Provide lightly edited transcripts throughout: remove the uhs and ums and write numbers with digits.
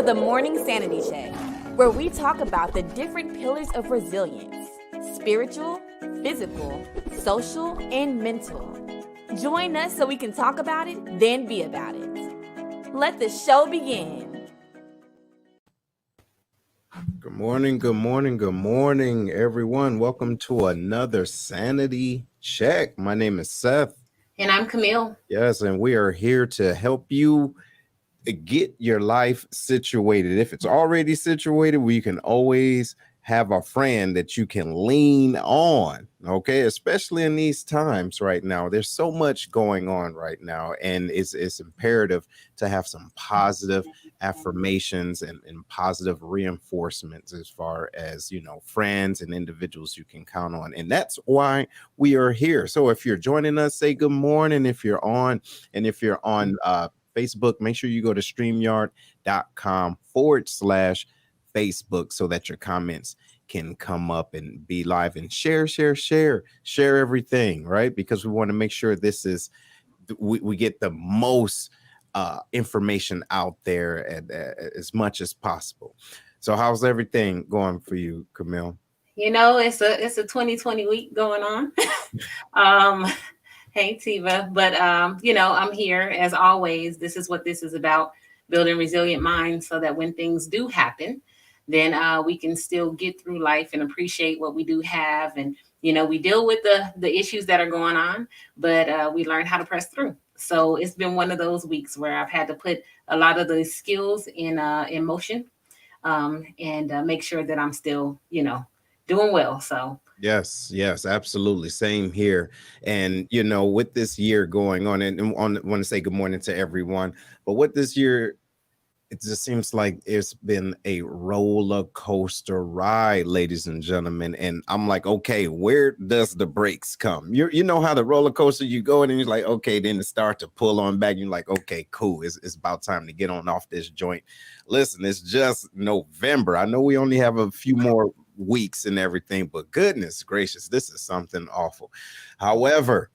to the Morning Sanity Check, where we talk about the different pillars of resilience: spiritual, physical, social, and mental. Join us so we can talk about it, then be about it. Let the show begin. Good morning, good morning, good morning, everyone. Welcome to another Sanity Check. My name is Seth. And I'm Camille. Yes, and we are here to help you get your life situated. If it's already situated, we can always have a friend that you can lean on, okay? Especially in these times right now. There's so much going on right now, and it's imperative to have some positive affirmations and positive reinforcements as far as, friends and individuals you can count on. And that's why we are here. So if you're joining us, say good morning if you're on, and if you're on Facebook, make sure you go to streamyard.com/Facebook so that your comments can come up and be live, and share everything, right? Because we want to make sure this is, we get the most information out there as much as possible. So how's everything going for you, Camille? It's a 2020 week going on. Hey, Tiva. But, I'm here as always. This is what this is about: building resilient minds so that when things do happen, then we can still get through life and appreciate what we do have. And, we deal with the issues that are going on, but we learn how to press through. So it's been one of those weeks where I've had to put a lot of those skills in motion and make sure that I'm still, doing well. So Yes, absolutely. Same here. And, with this year going on, and I want to say good morning to everyone, but with this year, it just seems like it's been a roller coaster ride, ladies and gentlemen. And I'm like, okay, where does the brakes come? You know how the roller coaster, you go in and you're like, okay, then it starts to pull on back. You're like, okay, cool. It's about time to get on off this joint. Listen, it's just November. I know we only have a few more weeks and everything, but goodness gracious, this is something awful. However,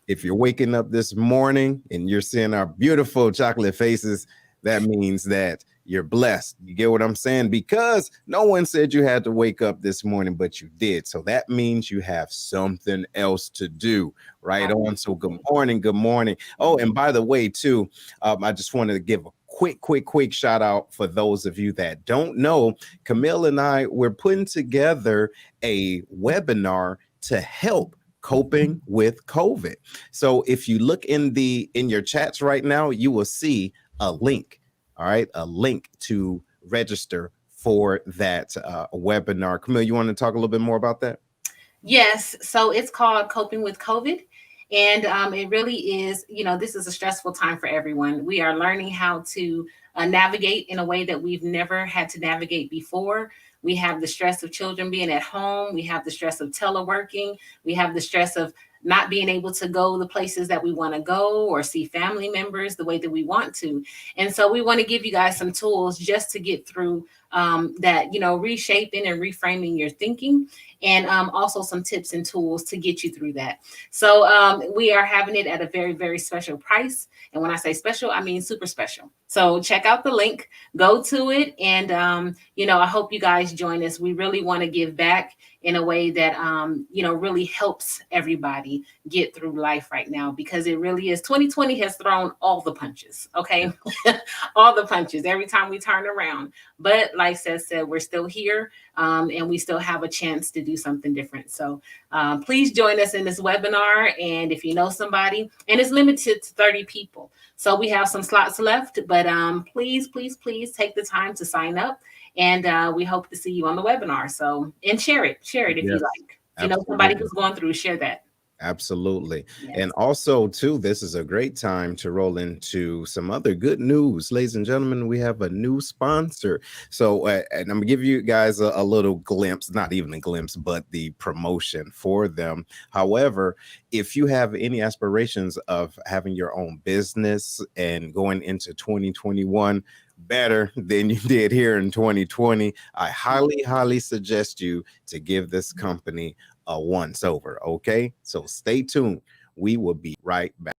if you're waking up this morning and you're seeing our beautiful chocolate faces, that means that you're blessed. You get what I'm saying? Because no one said you had to wake up this morning, but you did. So that means you have something else to do. Right on. So good morning. Good morning. Oh, and by the way, too, I just wanted to give a quick shout out for those of you that don't know. Camille and we're putting together a webinar to help coping with COVID. So if you look in your chats right now, you will see a link. All right, a link to register for that webinar. Camille, you want to talk a little bit more about that? Yes. So it's called Coping with COVID. And it really is, this is a stressful time for everyone. We are learning how to navigate in a way that we've never had to navigate before. We have the stress of children being at home. We have the stress of teleworking. We have the stress of not being able to go the places that we want to go or see family members the way that we want to. And so we want to give you guys some tools just to get through that, reshaping and reframing your thinking, and also some tips and tools to get you through that. So we are having it at a very, very special price. And when I say special, I mean super special. So check out the link, go to it. And, I hope you guys join us. We really want to give back in a way that, really helps everybody get through life right now, because it really is. 2020 has thrown all the punches. Okay. All the punches every time we turn around. But like Seth said, we're still here and we still have a chance to do something different. So please join us in this webinar. And if you know somebody, and it's limited to 30 people. So we have some slots left, but please take the time to sign up. And we hope to see you on the webinar. So, and share it if you like. If you know somebody who's going through, share that. Absolutely. Yes. And also, too, this is a great time to roll into some other good news. Ladies and gentlemen, we have a new sponsor. So, and I'm going to give you guys a little glimpse, not even a glimpse, but the promotion for them. However, if you have any aspirations of having your own business and going into 2021 better than you did here in 2020, I highly suggest you to give this company a once over. Okay, so stay tuned. We will be right back.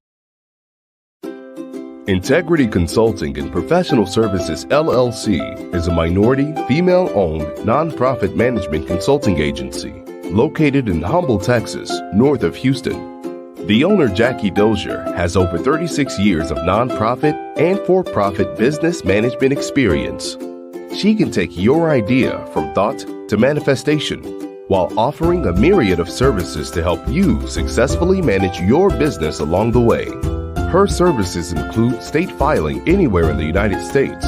Integrity Consulting and Professional Services LLC is a minority, female-owned, nonprofit management consulting agency located in Humble, Texas, north of Houston. The owner, Jackie Dozier, has over 36 years of nonprofit and for-profit business management experience. She can take your idea from thought to manifestation while offering a myriad of services to help you successfully manage your business along the way. Her services include state filing anywhere in the United States,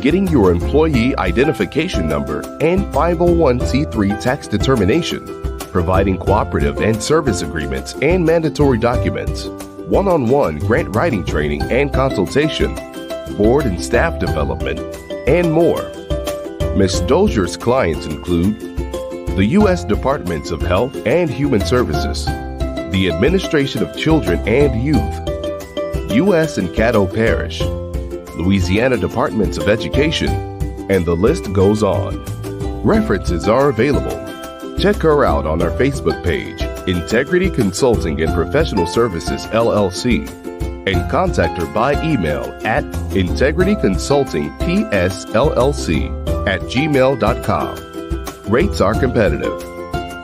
getting your employee identification number and 501c3 tax determination, providing cooperative and service agreements and mandatory documents, one-on-one grant writing training and consultation, board and staff development, and more. Ms. Dozier's clients include the U.S. Departments of Health and Human Services, the Administration of Children and Youth, U.S. and Caddo Parish, Louisiana Departments of Education, and the list goes on. References are available. Check her out on our Facebook page, Integrity Consulting and Professional Services LLC, and contact her by email at integrityconsultingpsllc@gmail.com. Rates are competitive.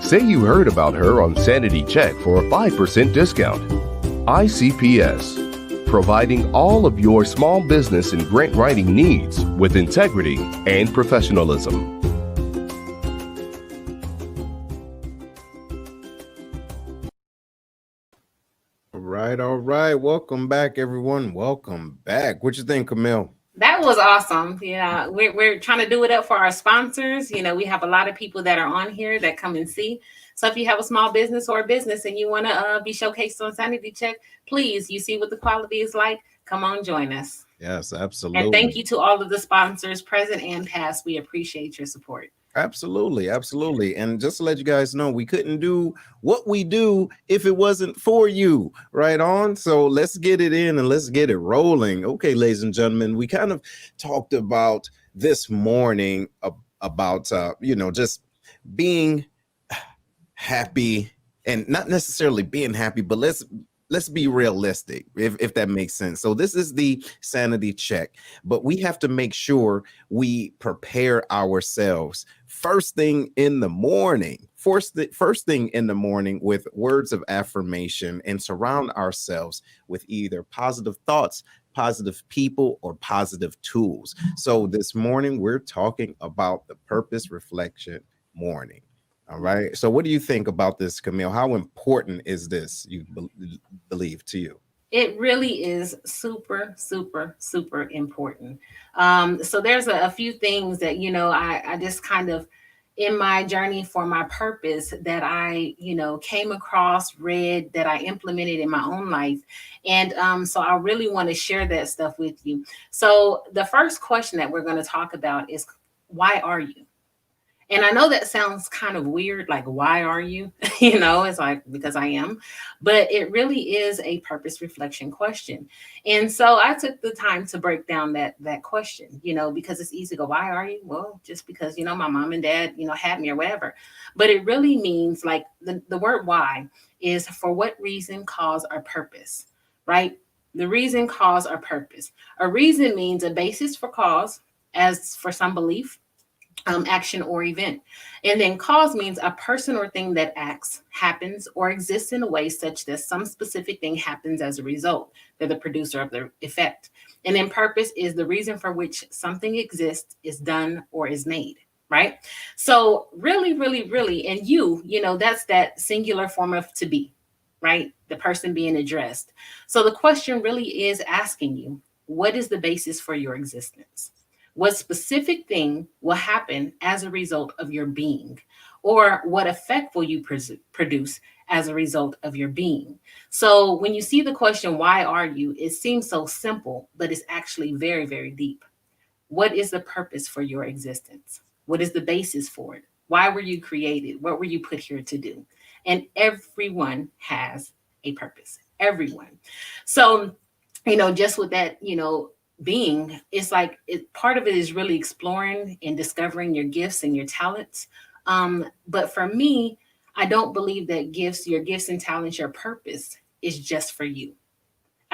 Say you heard about her on Sanity Check for a 5% discount. ICPS, providing all of your small business and grant writing needs with integrity and professionalism. All right. Welcome back, everyone. Welcome back. What you think, Camille? That was awesome. Yeah, we're trying to do it up for our sponsors. You know, we have a lot of people that are on here that come and see. So if you have a small business or a business and you want to be showcased on Sanity Check, please, you see what the quality is like. Come on, join us. Yes, absolutely. And thank you to all of the sponsors, present and past. We appreciate your support. Absolutely. Absolutely. And just to let you guys know, we couldn't do what we do if it wasn't for you. Right on. So let's get it in and let's get it rolling. Okay, ladies and gentlemen, we kind of talked about this morning about, just being happy and not necessarily being happy, but let's be realistic, if that makes sense. So this is the sanity check, but we have to make sure we prepare ourselves first thing in the morning with words of affirmation and surround ourselves with either positive thoughts, positive people, or positive tools. So this morning we're talking about the purpose reflection morning. All right. So what do you think about this, Camille? How important is this, you believe, to you? It really is super, super, super important. So there's a few things that, I just kind of, in my journey for my purpose, that I, came across, read, that I implemented in my own life. And so I really want to share that stuff with you. So the first question that we're going to talk about is, why are you? And I know that sounds kind of weird, like, why are you? It's like, because I am. But it really is a purpose reflection question. And so I took the time to break down that question, because it's easy to go, why are you? Well, just because, my mom and dad, had me or whatever. But it really means, like, the word why is for what reason, cause, or purpose, right? The reason, cause, or purpose. A reason means a basis for cause, as for some belief, action or event. And then cause means a person or thing that acts, happens, or exists in a way such that some specific thing happens as a result. They're the producer of the effect. And then purpose is the reason for which something exists, is done, or is made, right? So really, really, really, and that's that singular form of to be, right? The person being addressed. So the question really is asking you, what is the basis for your existence? What specific thing will happen as a result of your being? Or what effect will you produce as a result of your being? So when you see the question, why are you? It seems so simple, but it's actually very, very deep. What is the purpose for your existence? What is the basis for it? Why were you created? What were you put here to do? And everyone has a purpose. Everyone. So, just with that, being, it's like part of it is really exploring and discovering your gifts and your talents. But for me, I don't believe that your gifts and talents, your purpose is just for you.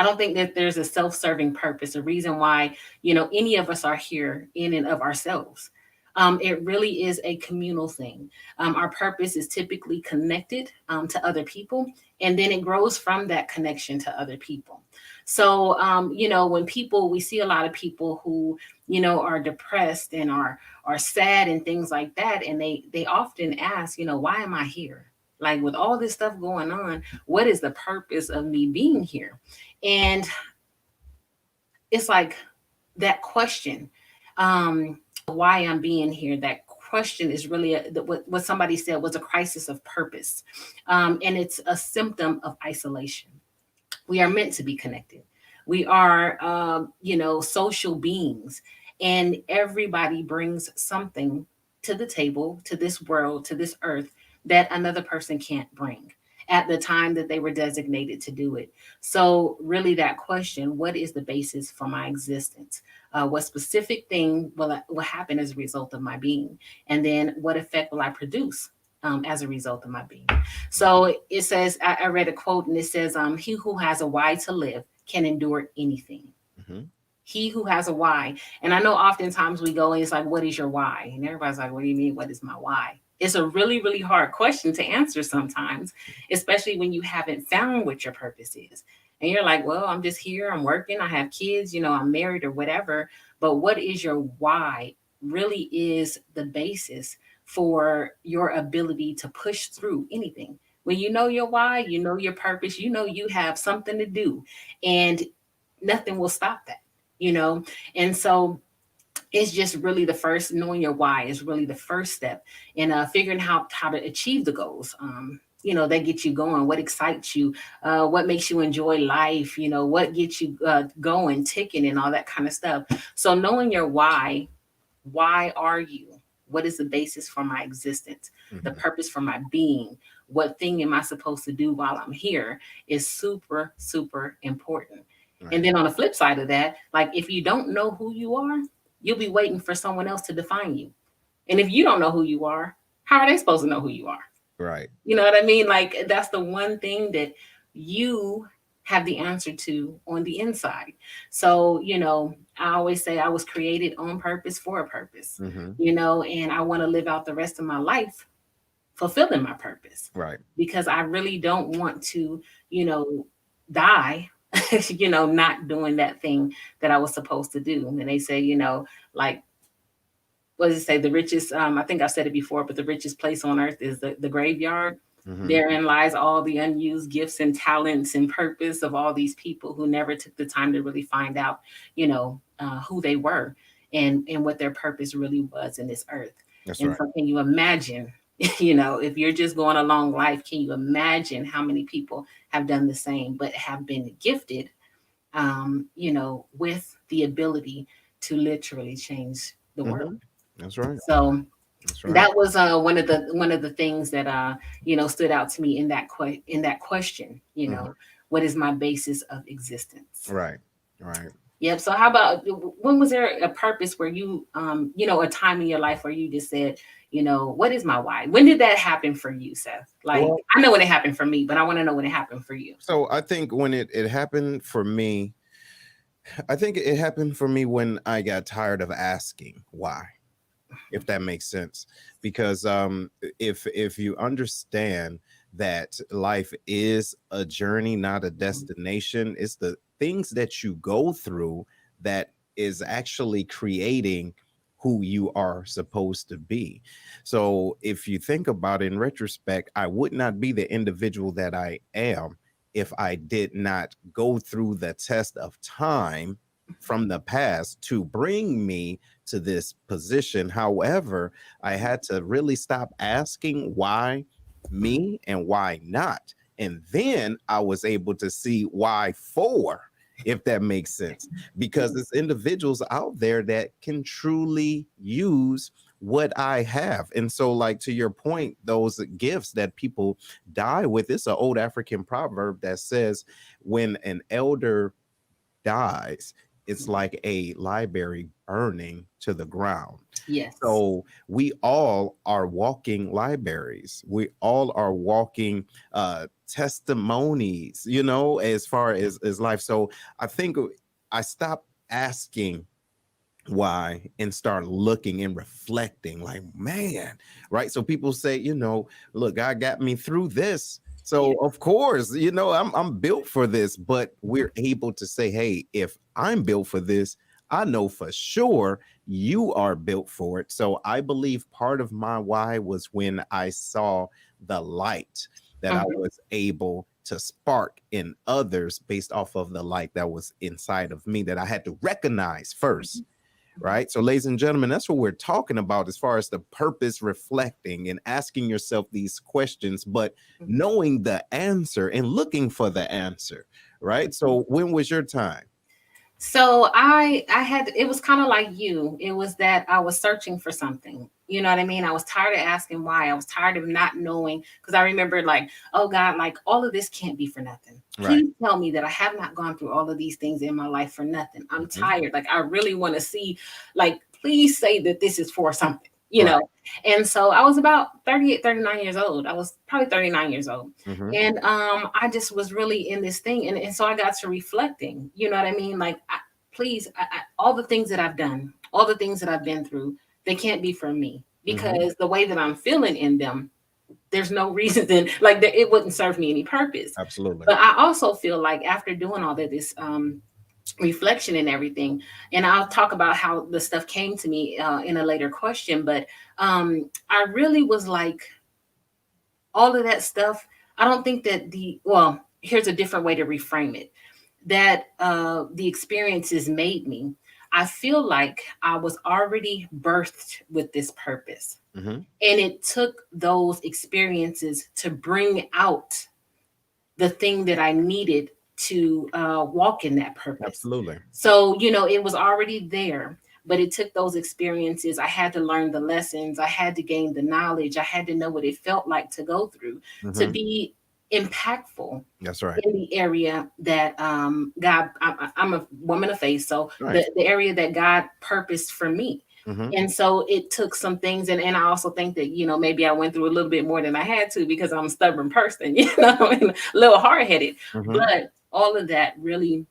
I don't think that there's a self-serving purpose, a reason why, any of us are here in and of ourselves. It really is a communal thing. Our purpose is typically connected to other people, and then it grows from that connection to other people. So, when we see a lot of people who, are depressed and are sad and things like that, and they often ask, why am I here? Like, with all this stuff going on, what is the purpose of me being here? And it's like that question, why I'm being here, that question is really what somebody said was a crisis of purpose. And it's a symptom of isolation. We are meant to be connected. We are, social beings, and everybody brings something to the table, to this world, to this earth, that another person can't bring at the time that they were designated to do it. So, really, that question, what is the basis for my existence? What specific thing will happen as a result of my being? And then what effect will I produce as a result of my being? So it says, I read a quote, and it says, he who has a why to live can endure anything. Mhm. He who has a why. And I know oftentimes we go and it's like, what is your why? And everybody's like, what do you mean? What is my why? It's a really, really hard question to answer sometimes, especially when you haven't found what your purpose is. And you're like, well, I'm just here, I'm working, I have kids, I'm married or whatever. But what is your why really is the basis for your ability to push through anything. When you know your why, you know your purpose, you have something to do, and nothing will stop that. And so it's just really the first, knowing your why is really the first step in figuring out how to achieve the goals. That get you going, what excites you, what makes you enjoy life, what gets you going, ticking, and all that kind of stuff. So knowing your why are you? What is the basis for my existence? The Mhm. purpose for my being? What thing am I supposed to do while I'm here is super, super important. Right. And then on the flip side of that, like, if you don't know who you are, you'll be waiting for someone else to define you. And if you don't know who you are, how are they supposed to know who you are? Right. You know what I mean? Like, that's the one thing that you have the answer to on the inside. So, I always say I was created on purpose for a purpose, Mhm. And I want to live out the rest of my life fulfilling my purpose, Right. because I really don't want to, die, not doing that thing that I was supposed to do. And they say, like, what does it say? The richest, I think I've said it before, but the richest place on earth is the graveyard. Mhm. Therein lies all the unused gifts and talents and purpose of all these people who never took the time to really find out, who they were, and what their purpose really was in this earth. That's And right. so, can you imagine, if you're just going along life, can you imagine how many people have done the same, but have been gifted, with the ability to literally change the world? Mhm. That's right. So That's right. that was one of the things that stood out to me in that question. Mhm. What is my basis of existence? Right. Right. Yep. So how about, when was there a purpose where you a time in your life where you just said, what is my why? When did that happen for you, Seth? Like, Well, I know when it happened for me, but I want to know when it happened for you. so I think when it happened for me, I think it happened for me when I got tired of asking why, if that makes sense. Because if you understand that life is a journey, not a destination, it's the things that you go through that is actually creating who you are supposed to be. So if you think about it in retrospect, I would not be the individual that I am if I did not go through the test of time from the past to bring me to this position. However, I had to really stop asking why me and why not. And then I was able to see why for, if that makes sense, because there's individuals out there that can truly use what I have. And so, like, to your point, those gifts that people die with, it's an old African proverb that says, when an elder dies, it's like a library burning to the ground. Yes. So we all are walking libraries. We all are walking testimonies, as far as life. So I think I stopped asking why and start looking and reflecting like, man, right? So people say, look, God got me through this. So of course, I'm built for this, but we're able to say, hey, if I'm built for this, I know for sure you are built for it. So I believe part of my why was when I saw the light that I was able to spark in others based off of the light that was inside of me that I had to recognize first. Right. So, ladies and gentlemen, that's what we're talking about as far as the purpose, reflecting and asking yourself these questions, but knowing the answer and looking for the answer. Right. So when was your time? So I had, it was kind of like you. It was that I was searching for something. You know what I mean? I was tired of asking why. I was tired of not knowing, because I remember like, oh God, like all of this can't be for nothing. Right. Please tell me that I have not gone through all of these things in my life for nothing. I'm tired. Like I really want to see, like, please say that this is for something, you know? And so I was about 38, 39 years old. I was probably 39 years old. And I just was really in this thing. And so I got to reflecting, you know what I mean? Like, please, all the things that I've done, all the things that I've been through, they can't be for me, because the way that I'm feeling in them, there's no reason then, like, it wouldn't serve me any purpose. Absolutely. But I also feel like after doing all of this reflection and everything, and I'll talk about how the stuff came to me in a later question, but I really was like, all of that stuff, I don't think that here's a different way to reframe it, that the experiences made me. I feel like I was already birthed with this purpose. And it took those experiences to bring out the thing that I needed to walk in that purpose. Absolutely. So, it was already there, but it took those experiences. I had to learn the lessons. I had to gain the knowledge. I had to know what it felt like to go through to be impactful. That's right. In the area that God, I'm a woman of faith, so the area that God purposed for me. And so it took some things, and I also think that maybe I went through a little bit more than I had to, because I'm a stubborn person, and a little hard-headed. But all of that really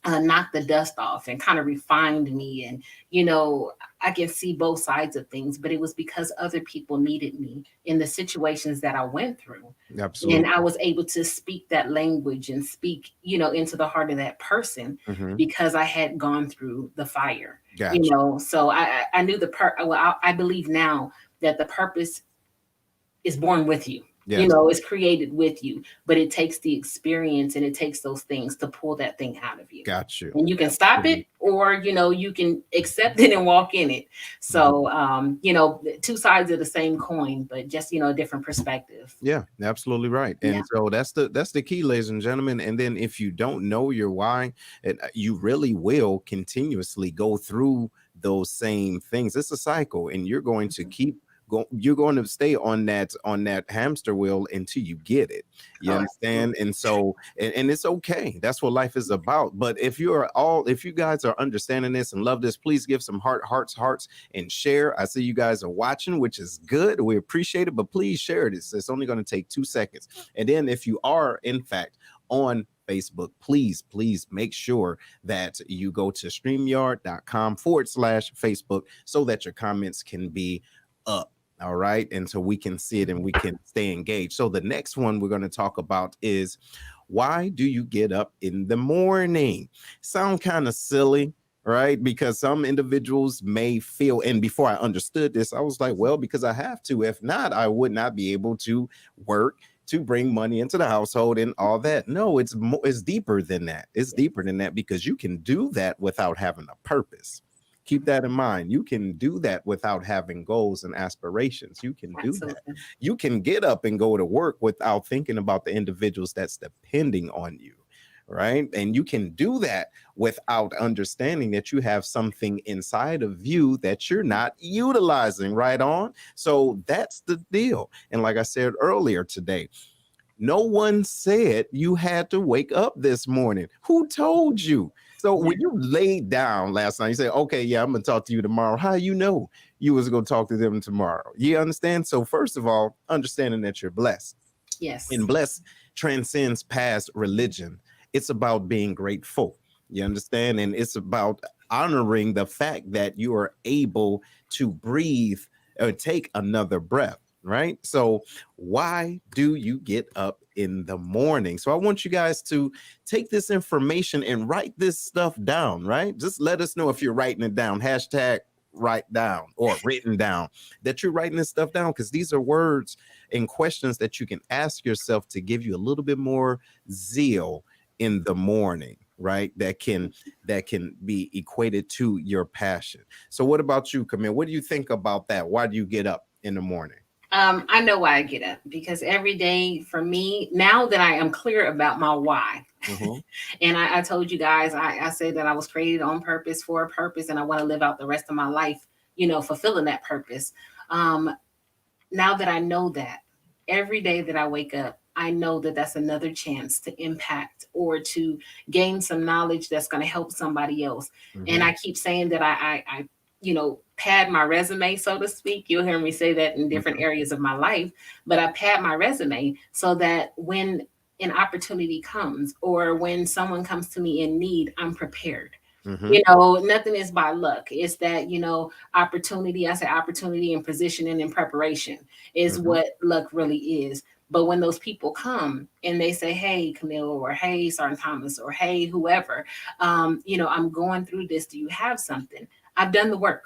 knocked the dust off and kind of refined me. And I can see both sides of things, but it was because other people needed me in the situations that I went through. Absolutely. And I was able to speak that language and speak into the heart of that person, because I had gone through the fire. Gotcha. So I knew I believe now that the purpose is born with you. Yes. It's created with you, but it takes the experience and it takes those things to pull that thing out of you. Got you. And you can stop it, or, you can accept it and walk in it. So, two sides of the same coin, but just, a different perspective. Yeah, absolutely right. And so that's the key, ladies and gentlemen. And then if you don't know your why, you really will continuously go through those same things. It's a cycle, and you're going to keep you're going to stay on that hamster wheel until you get it. You understand? And so, and it's okay. That's what life is about. But if you guys are understanding this and love this, please give some hearts, and share. I see you guys are watching, which is good. We appreciate it, but please share it. It's only going to take 2 seconds. And then if you are, in fact, on Facebook, please make sure that you go to StreamYard.com/Facebook so that your comments can be up. All right. And so we can see it and we can stay engaged. So the next one we're going to talk about is, why do you get up in the morning? Sound kind of silly, right? Because some individuals may feel, and before I understood this, I was like, well, because I have to. If not, I would not be able to work to bring money into the household and all that. No, it's deeper than that. It's deeper than that, because you can do that without having a purpose. Keep that in mind. You can do that without having goals and aspirations. You can do that. You can get up and go to work without thinking about the individuals that's depending on you, right? And you can do that without understanding that you have something inside of you that you're not utilizing. Right on. So that's the deal. And like I said earlier today, no one said you had to wake up this morning. Who told you? So when you laid down last night, you say, okay, yeah, I'm gonna talk to you tomorrow. How you know you was gonna talk to them tomorrow? You understand? So first of all, understanding that you're blessed. Yes. And blessed transcends past religion. It's about being grateful. You understand? And it's about honoring the fact that you are able to breathe or take another breath, right? So why do you get up in the morning? So I want you guys to take this information and write this stuff down, right? Just let us know if you're writing it down. Hashtag write down or written down, that you're writing this stuff down, because these are words and questions that you can ask yourself to give you a little bit more zeal in the morning, right? That can be equated to your passion. So what about you, Camille? What do you think about that? Why do you get up in the morning? I know why I get up, because every day for me, now that I am clear about my why, and I told you guys, I said that I was created on purpose for a purpose, and I want to live out the rest of my life, fulfilling that purpose. Now that I know that, every day that I wake up, I know that that's another chance to impact or to gain some knowledge that's going to help somebody else. And I keep saying that I pad my resume, so to speak. You'll hear me say that in different areas of my life, but I pad my resume so that when an opportunity comes or when someone comes to me in need, I'm prepared. Nothing is by luck. It's that, opportunity. I say opportunity and positioning and preparation is what luck really is. But when those people come and they say, hey, Camille, or hey, Sergeant Thomas, or hey, whoever, I'm going through this. Do you have something? I've done the work.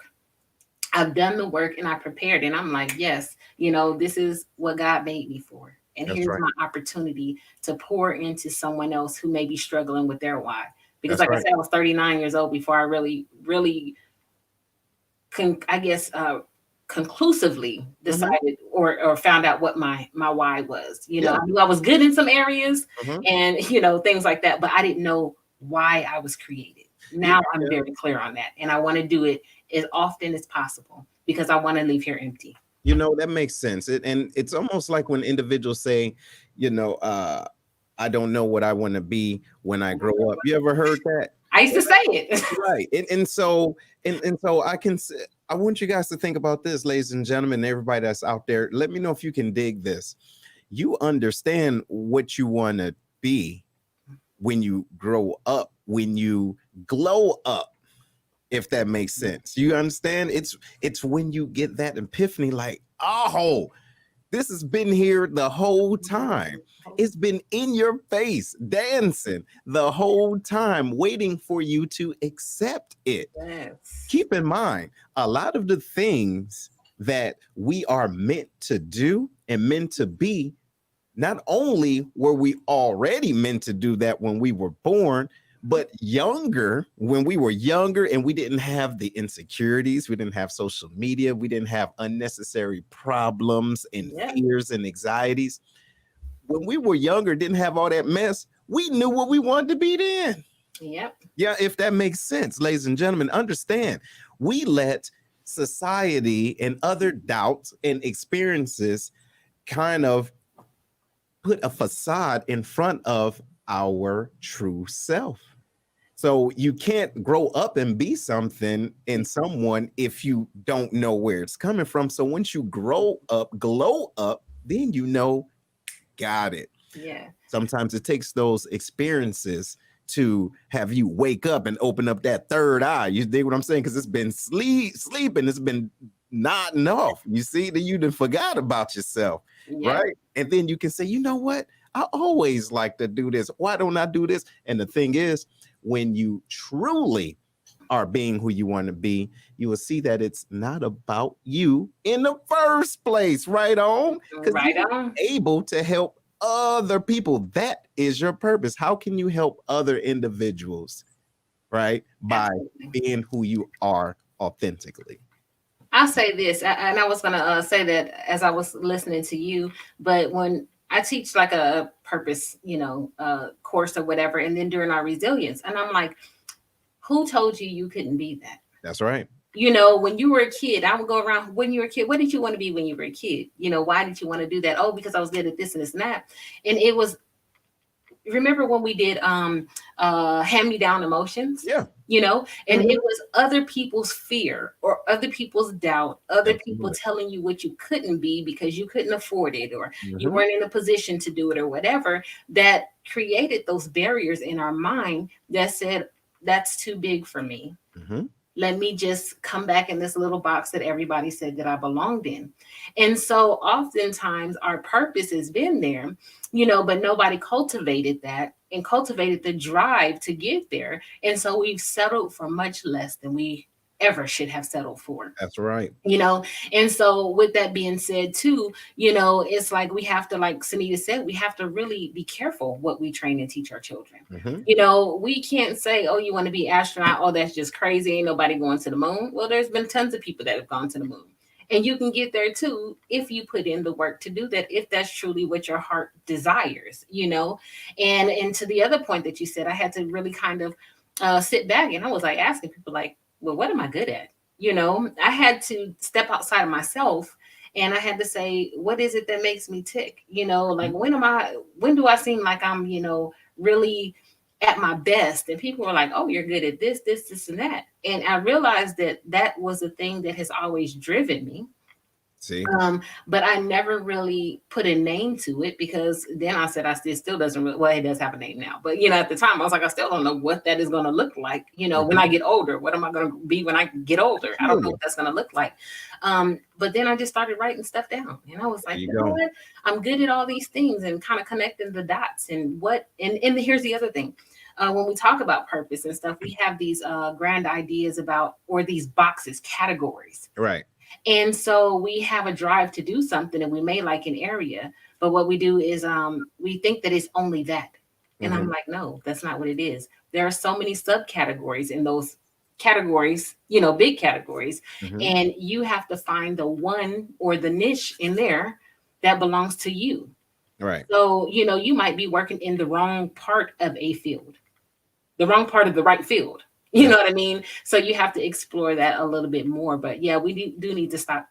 And I prepared. And I'm like, yes, this is what God made me for. And That's here's right. my opportunity to pour into someone else who may be struggling with their why. Because That's like right. I said, I was 39 years old before I really, conclusively decided or found out what my why was. I knew I was good in some areas and, things like that, but I didn't know why I was created. Now I'm very clear on that. And I want to do it as often as possible because I want to leave here empty. That makes sense. And it's almost like when individuals say, I don't know what I want to be when I grow up. You ever heard that? I used to say it. Right. And so I want you guys to think about this, ladies and gentlemen, everybody that's out there. Let me know if you can dig this. You understand what you want to be when you grow up, when you glow up, if that makes sense. You understand? It's when you get that epiphany, like, oh, this has been here the whole time. It's been in your face, dancing the whole time, waiting for you to accept it. Yes. Keep in mind, a lot of the things that we are meant to do and meant to be, not only were we already meant to do that when we were born, but when we were younger and we didn't have the insecurities, we didn't have social media, we didn't have unnecessary problems and fears and anxieties. When we were younger, didn't have all that mess, we knew what we wanted to be then. Yep. Yeah, if that makes sense, ladies and gentlemen, understand, we let society and other doubts and experiences kind of put a facade in front of our true self. So you can't grow up and be something in someone if you don't know where it's coming from. So once you glow up, then got it. Yeah. Sometimes it takes those experiences to have you wake up and open up that third eye. You dig what I'm saying? Because it's been sleeping, it's been nodding off. You see that you done forgot about yourself, right? And then you can say, you know what? I always like to do this. Why don't I do this? And the thing is, when you truly are being who you want to be, you will see that it's not about you in the first place. Right on. Because you're able to help other people. That is your purpose. How can you help other individuals, right? By being who you are authentically. I'll say this, and I was going to say that as I was listening to you, but when I teach like a purpose, course or whatever, and then during our resilience, and I'm like, who told you couldn't be that? That's right. When you were a kid, I would go around, when you were a kid, what did you want to be when you were a kid? Why did you want to do that? Oh, because I was good at this and this and that. And it was remember when we did hand-me-down emotions? Yeah. You know, and Mhm. it was other people's fear or other people's doubt, other people Absolutely. telling you what you couldn't be because you couldn't afford it, or you Mhm. weren't in a position to do it, or whatever, that created those barriers in our mind that said, that's too big for me. Mhm. Let me just come back in this little box that everybody said that I belonged in. And so oftentimes our purpose has been there, you know, but nobody cultivated that and cultivated the drive to get there. And so we've settled for much less than we ever should have settled for. That's right. You know, and so with that being said, too, you know, it's like we have to, like Sanita said, we have to really be careful what we train and teach our children. Mhm. You know, we can't say, oh, you want to be astronaut? Oh, that's just crazy. Ain't nobody going to the moon. Well, there's been tons of people that have gone to the moon. And you can get there too if you put in the work to do that, if that's truly what your heart desires, you know. And to the other point that you said, I had to really kind of sit back, and I was like asking people, like, well, what am I good at? You know, I had to step outside of myself, and I had to say, what is it that makes me tick? You know, like, when do I seem like I'm, you know, really at my best? And people were like, oh, you're good at this, and that. And I realized that that was a thing that has always driven me. See? But I never really put a name to it, because then I said, it still doesn't really, well, it does have a name now, but you know, at the time I was like, I still don't know what that is going to look like, you know, when I get older. What am I going to be when I get older? I don't know what that's going to look like. But then I just started writing stuff down, and I was like, you know what? I'm good at all these things, and kind of connecting the dots. And here's the other thing. When we talk about purpose and stuff, we have these grand ideas about, or these boxes, categories. Right. And so we have a drive to do something, and we may like an area, but what we do is we think that it's only that. And I'm like, no, that's not what it is. There are so many subcategories in those categories, you know, big categories. And you have to find the one or the niche in there that belongs to you. Right. So, you know, you might be working in the wrong part of a field, the wrong part of the right field. You know what I mean? So you have to explore that a little bit more. But yeah, we do need to stop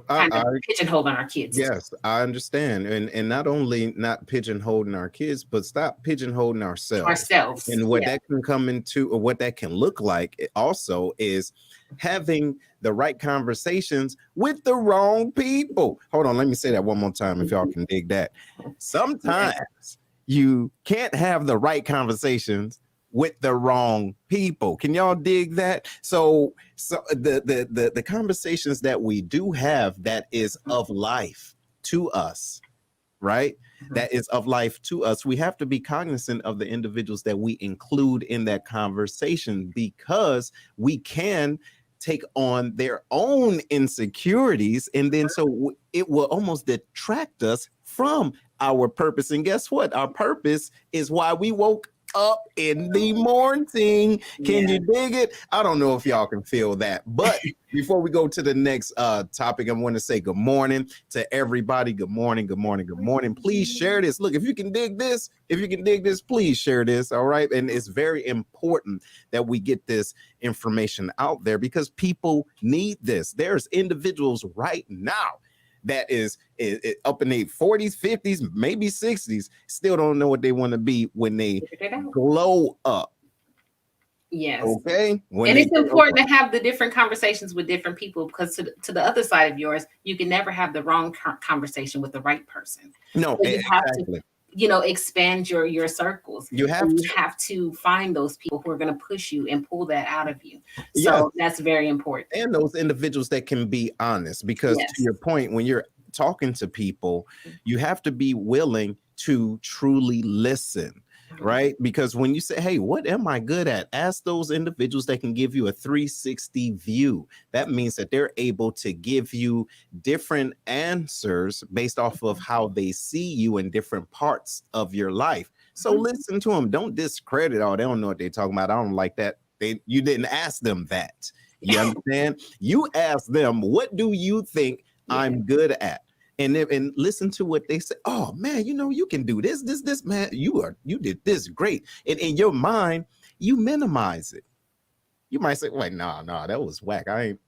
kind of pigeonholing our kids. Yes, I understand. And not only not pigeonholing our kids, but stop pigeonholing ourselves. And what that can come into, or what that can look like, it also is having the right conversations with the wrong people. Hold on, let me say that one more time if y'all can dig that. Sometimes you can't have the right conversations with the wrong people. Can y'all dig that? So the conversations that we do have that is of life to us, right? That is of life to us. We have to be cognizant of the individuals that we include in that conversation, because we can take on their own insecurities, and then so it will almost detract us from our purpose. And guess what? Our purpose is why we woke up in the morning. Can you dig it? I don't know if y'all can feel that, but before we go to the next topic, I want to say good morning to everybody. Good morning, good morning, good morning. Please share this. Look, if you can dig this, please share this. All right. And it's very important that we get this information out there, because people need this. There's individuals right now that is up in their 40s, 50s, maybe 60s, still don't know what they want to be when they glow up. Yes. Okay. And it's important to have the different conversations with different people, because to the other side of yours, you can never have the wrong conversation with the right person. No, so you have to, you know, expand your circles. You have to find those people who are going to push you and pull that out of you. So that's very important. And those individuals that can be honest, because to your point, when you're talking to people, you have to be willing to truly listen. Right? Because when you say, hey, what am I good at? Ask those individuals that can give you a 360 view. That means that they're able to give you different answers based off of how they see you in different parts of your life. So listen to them. Don't discredit. Oh, they don't know what they're talking about. I don't like that. You didn't ask them that. You understand? You ask them, what do you think I'm good at? And listen to what they say. Oh man, you know, you can do this, man. You did this great. And in your mind, you minimize it. You might say, wait, no, that was whack. I ain't.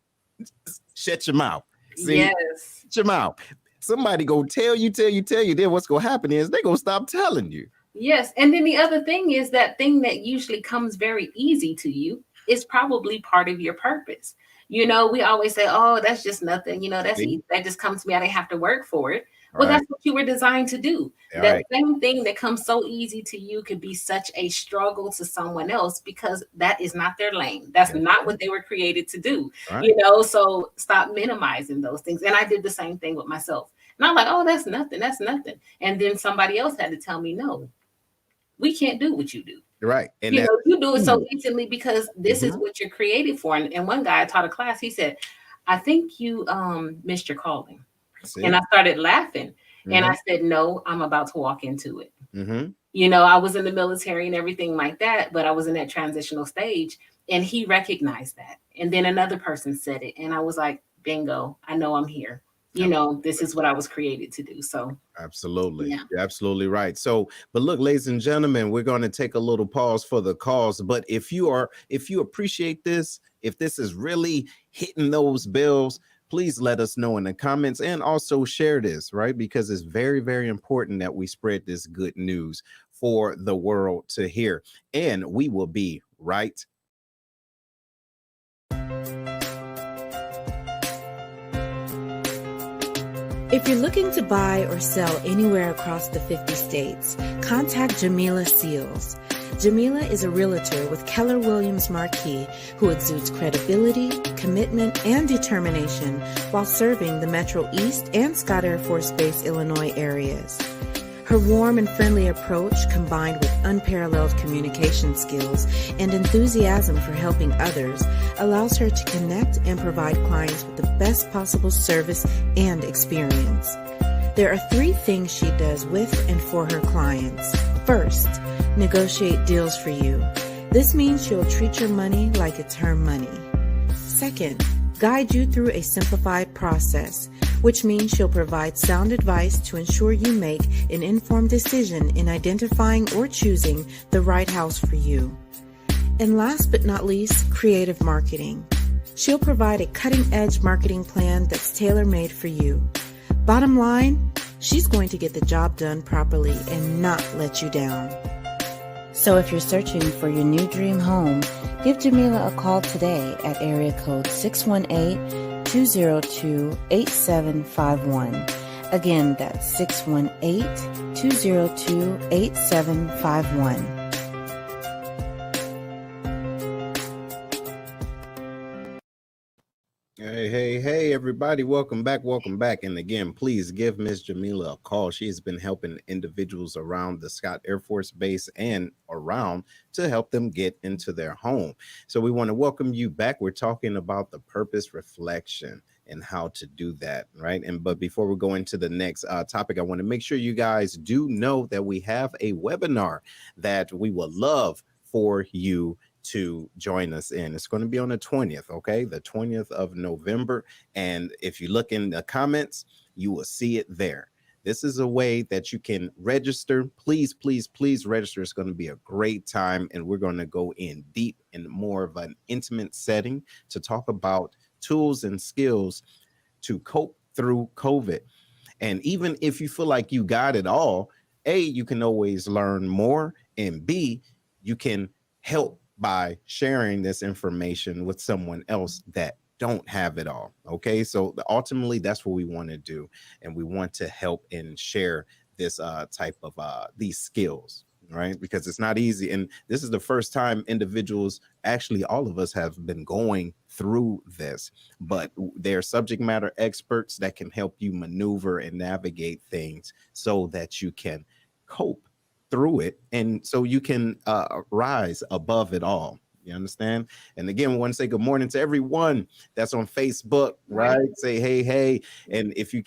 Shut your mouth. See? Shut your mouth. Somebody go tell you. Then what's gonna happen is they gonna stop telling you. Yes. And then the other thing is that thing that usually comes very easy to you is probably part of your purpose. We always say, oh, that's just nothing. That's See? easy. That just comes to me. I didn't have to work for it. All Well, right. that's what you were designed to do. All That right. same thing that comes so easy to you could be such a struggle to someone else because that is not their lane. That's That's not right. what they were created to do. All right. So stop minimizing those things. And I did the same thing with myself. And I'm like, oh, that's nothing. That's nothing. And then somebody else had to tell me, no, we can't do what you do. Right. And that's You do it so easily because this is Mhm. what you're created for. And one guy I taught a class, he said, I think you missed your calling. And See? I started laughing. And Hmm. I said, no, I'm about to walk into it. Hmm. I was in the military and everything like that, but I was in that transitional stage. And he recognized that. And then another person said it. And I was like, bingo, I know I'm here. This is what I was created to do. So, Absolutely. yeah. You're absolutely right. So, but look, ladies and gentlemen, we're going to take a little pause for the calls. But if you appreciate this, if this is really hitting those bills, please let us know in the comments and also share this, right? Because it's very, very important that we spread this good news for the world to hear. And we will be right. If you're looking to buy or sell anywhere across the 50 states, contact Jamila Seals. Jamila is a realtor with Keller Williams Marquis who exudes credibility, commitment, and determination while serving the Metro East and Scott Air Force Base, Illinois areas. Her warm and friendly approach, combined with unparalleled communication skills and enthusiasm for helping others, allows her to connect and provide clients with the best possible service and experience. There are 3 things she does with and for her clients. First, negotiate deals for you. This means she'll treat your money like it's her money. Second, guide you through a simplified process, which means she'll provide sound advice to ensure you make an informed decision in identifying or choosing the right house for you. And last but not least, creative marketing. She'll provide a cutting-edge marketing plan that's tailor-made for you. Bottom line, she's going to get the job done properly and not let you down. So if you're searching for your new dream home, give Jamila a call today at area code 618-202-8751. Again, that's 618-202-8751. Hey, everybody. Welcome back. And again, please give Miss Jamila a call. She has been helping individuals around the Scott Air Force Base and around to help them get into their home. So we want to welcome you back. We're talking about the purpose reflection and how to do that, right? But before we go into the next topic, I want to make sure you guys do know that we have a webinar that we would love for you to join us in. It's going to be on the 20th, okay? The 20th of November. And if you look in the comments, you will see it there. This is a way that you can register. Please register. It's going to be a great time. And we're going to go in deep in more of an intimate setting to talk about tools and skills to cope through COVID. And even if you feel like you got it all, A, you can always learn more. And B, you can help by sharing this information with someone else that don't have it all. Okay, so ultimately that's what we want to do, and we want to help and share this type of these skills, right? Because it's not easy, and this is the first time individuals, actually all of us, have been going through this, but they're subject matter experts that can help you maneuver and navigate things so that you can cope through it, and so you can rise above it all. You understand? And again, we want to say good morning to everyone that's on Facebook, right? Say hey. And if you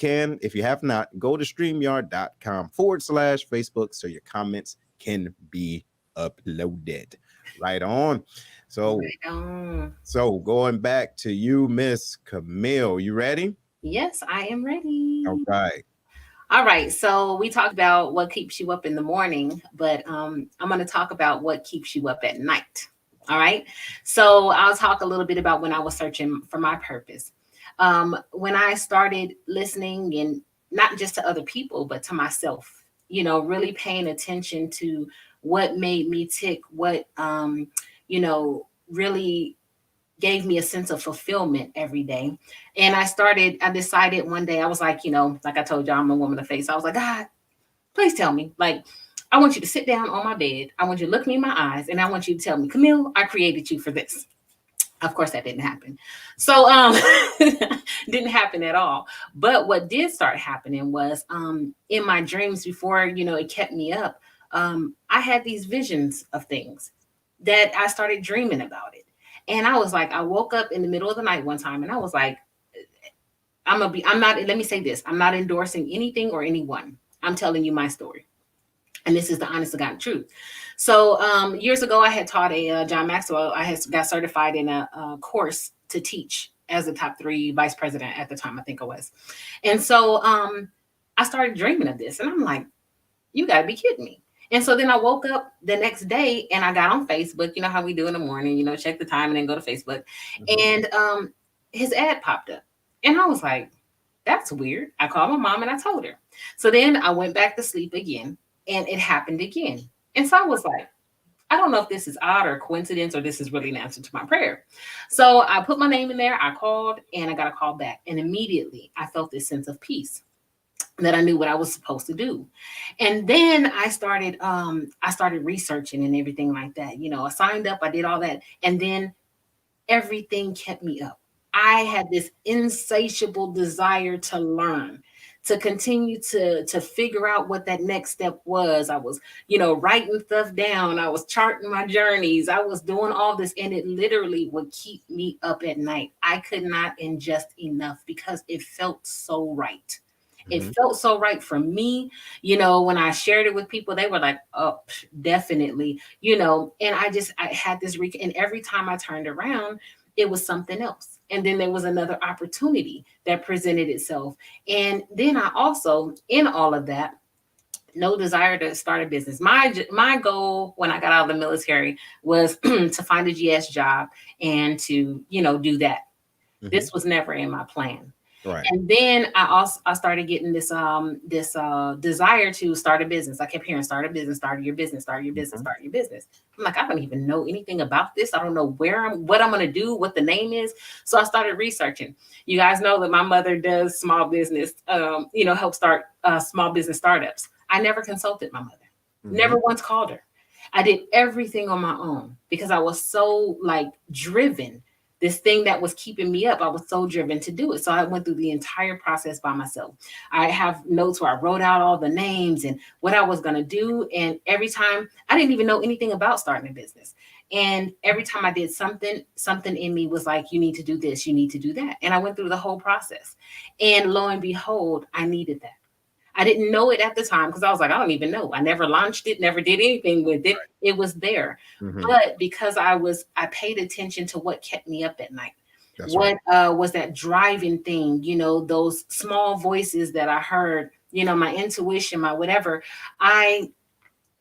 have not, go to streamyard.com/Facebook so your comments can be uploaded. Right on. So going back to you, Miss Camille, you ready? Yes, I am ready. All right. All right, so we talked about what keeps you up in the morning, but I'm going to talk about what keeps you up at night. All right, so I'll talk a little bit about when I was searching for my purpose. When I started listening, and not just to other people, but to myself, really paying attention to what made me tick, what, really gave me a sense of fulfillment every day. And I decided one day, I was like, like I told you, I'm a woman of faith. So I was like, God, please tell me, like, I want you to sit down on my bed. I want you to look me in my eyes, and I want you to tell me, Camille, I created you for this. Of course, that didn't happen. So didn't happen at all. But what did start happening was in my dreams before, it kept me up. I had these visions of things that I started dreaming about it. And I was like, I woke up in the middle of the night one time and I was like, let me say this. I'm not endorsing anything or anyone. I'm telling you my story. And this is the honest to God truth. So years ago, I had taught John Maxwell. I had got certified in a course to teach as a top 3 vice president at the time, I think it was. And so I started dreaming of this. And I'm like, you got to be kidding me. And so then I woke up the next day and I got on Facebook. You know how we do in the morning, check the time and then go to Facebook. Mm-hmm. And his ad popped up. And I was like, that's weird. I called my mom and I told her. So then I went back to sleep again. And it happened again. And so I was like, I don't know if this is odd or coincidence or this is really an answer to my prayer. So I put my name in there. I called and I got a call back. And immediately I felt this sense of peace that I knew what I was supposed to do. And then I started researching and everything like that. I signed up, I did all that. And then everything kept me up. I had this insatiable desire to learn, to continue to figure out what that next step was. I was, writing stuff down. I was charting my journeys. I was doing all this, and it literally would keep me up at night. I could not ingest enough because it felt so right. Mm-hmm. It felt so right for me. When I shared it with people, they were like, oh, definitely, and I had this, and every time I turned around, it was something else. And then there was another opportunity that presented itself. And then I also, in all of that, no desire to start a business. My goal when I got out of the military was to find a GS job and to, do that. Mm-hmm. This was never in my plan. Right. And then I started getting this desire to start a business. I kept hearing start a business, start your business, start your business, start your business. I'm like, I don't even know anything about this. I don't know what I'm going to do, what the name is. So I started researching. You guys know that my mother does small business, help start small business startups. I never consulted my mother, never once called her. I did everything on my own because I was so driven. This thing that was keeping me up, I was so driven to do it. So I went through the entire process by myself. I have notes where I wrote out all the names and what I was going to do. And every time, I didn't even know anything about starting a business. And every time I did something in me was like, you need to do this, you need to do that. And I went through the whole process. And lo and behold, I needed that. I didn't know it at the time because I was like, I don't even know. I never launched it, never did anything with it. Right. It was there. Mm-hmm. But because I paid attention to what kept me up at night. That's what right. Was that driving thing, those small voices that I heard, my intuition, my whatever. I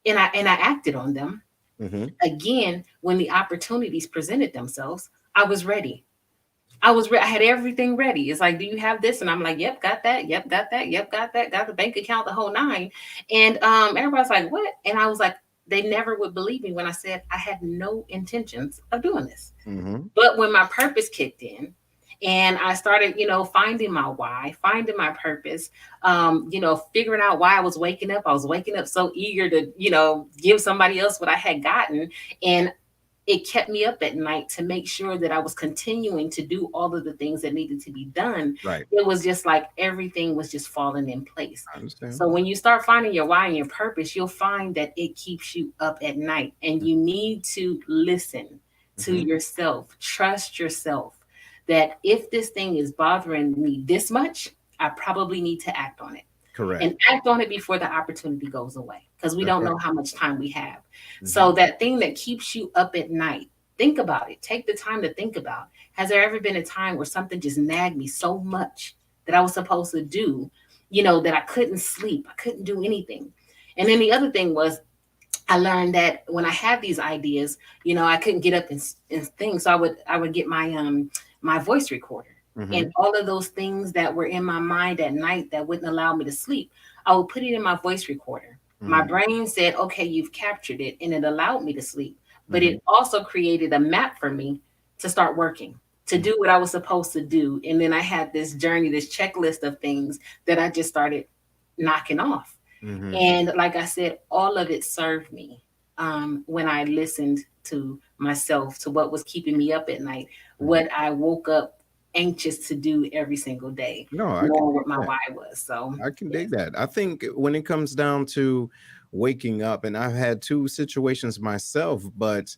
acted on them. Mm-hmm. Again, when the opportunities presented themselves, I was ready. I had everything ready. It's like, do you have this? And I'm like, yep, got that. Yep, got that. Yep, got that. Got the bank account, the whole 9. And everybody's like, what? And I was like, they never would believe me when I said I had no intentions of doing this. Mm-hmm. But when my purpose kicked in and I started, finding my why, finding my purpose, figuring out why I was waking up so eager to, give somebody else what I had gotten. And it kept me up at night to make sure that I was continuing to do all of the things that needed to be done. Right. It was just like everything was just falling in place. I understand. So when you start finding your why and your purpose, you'll find that it keeps you up at night. And you need to listen to yourself, trust yourself, that if this thing is bothering me this much, I probably need to act on it. Correct. And act on it before the opportunity goes away, because we don't know how much time we have. Mm-hmm. So that thing that keeps you up at night, think about it. Take the time to think about, has there ever been a time where something just nagged me so much that I was supposed to do, that I couldn't sleep, I couldn't do anything. And then the other thing was, I learned that when I had these ideas, I couldn't get up and things. So I would get my voice recorder. Mm-hmm. And all of those things that were in my mind at night that wouldn't allow me to sleep, I would put it in my voice recorder. My Mhm. brain said, okay, you've captured it, and it allowed me to sleep. But Mhm. it also created a map for me to start working, to Mhm. do what I was supposed to do. And then I had this journey, this checklist of things that I just started knocking off. Mhm. And like I said, all of it served me when I listened to myself, to what was keeping me up at night, Mhm. what I woke up anxious to do every single day, No, I can knowing dig what my that. why was. So, I can yes. dig that. I think when it comes down to waking up, and I've had two situations myself, but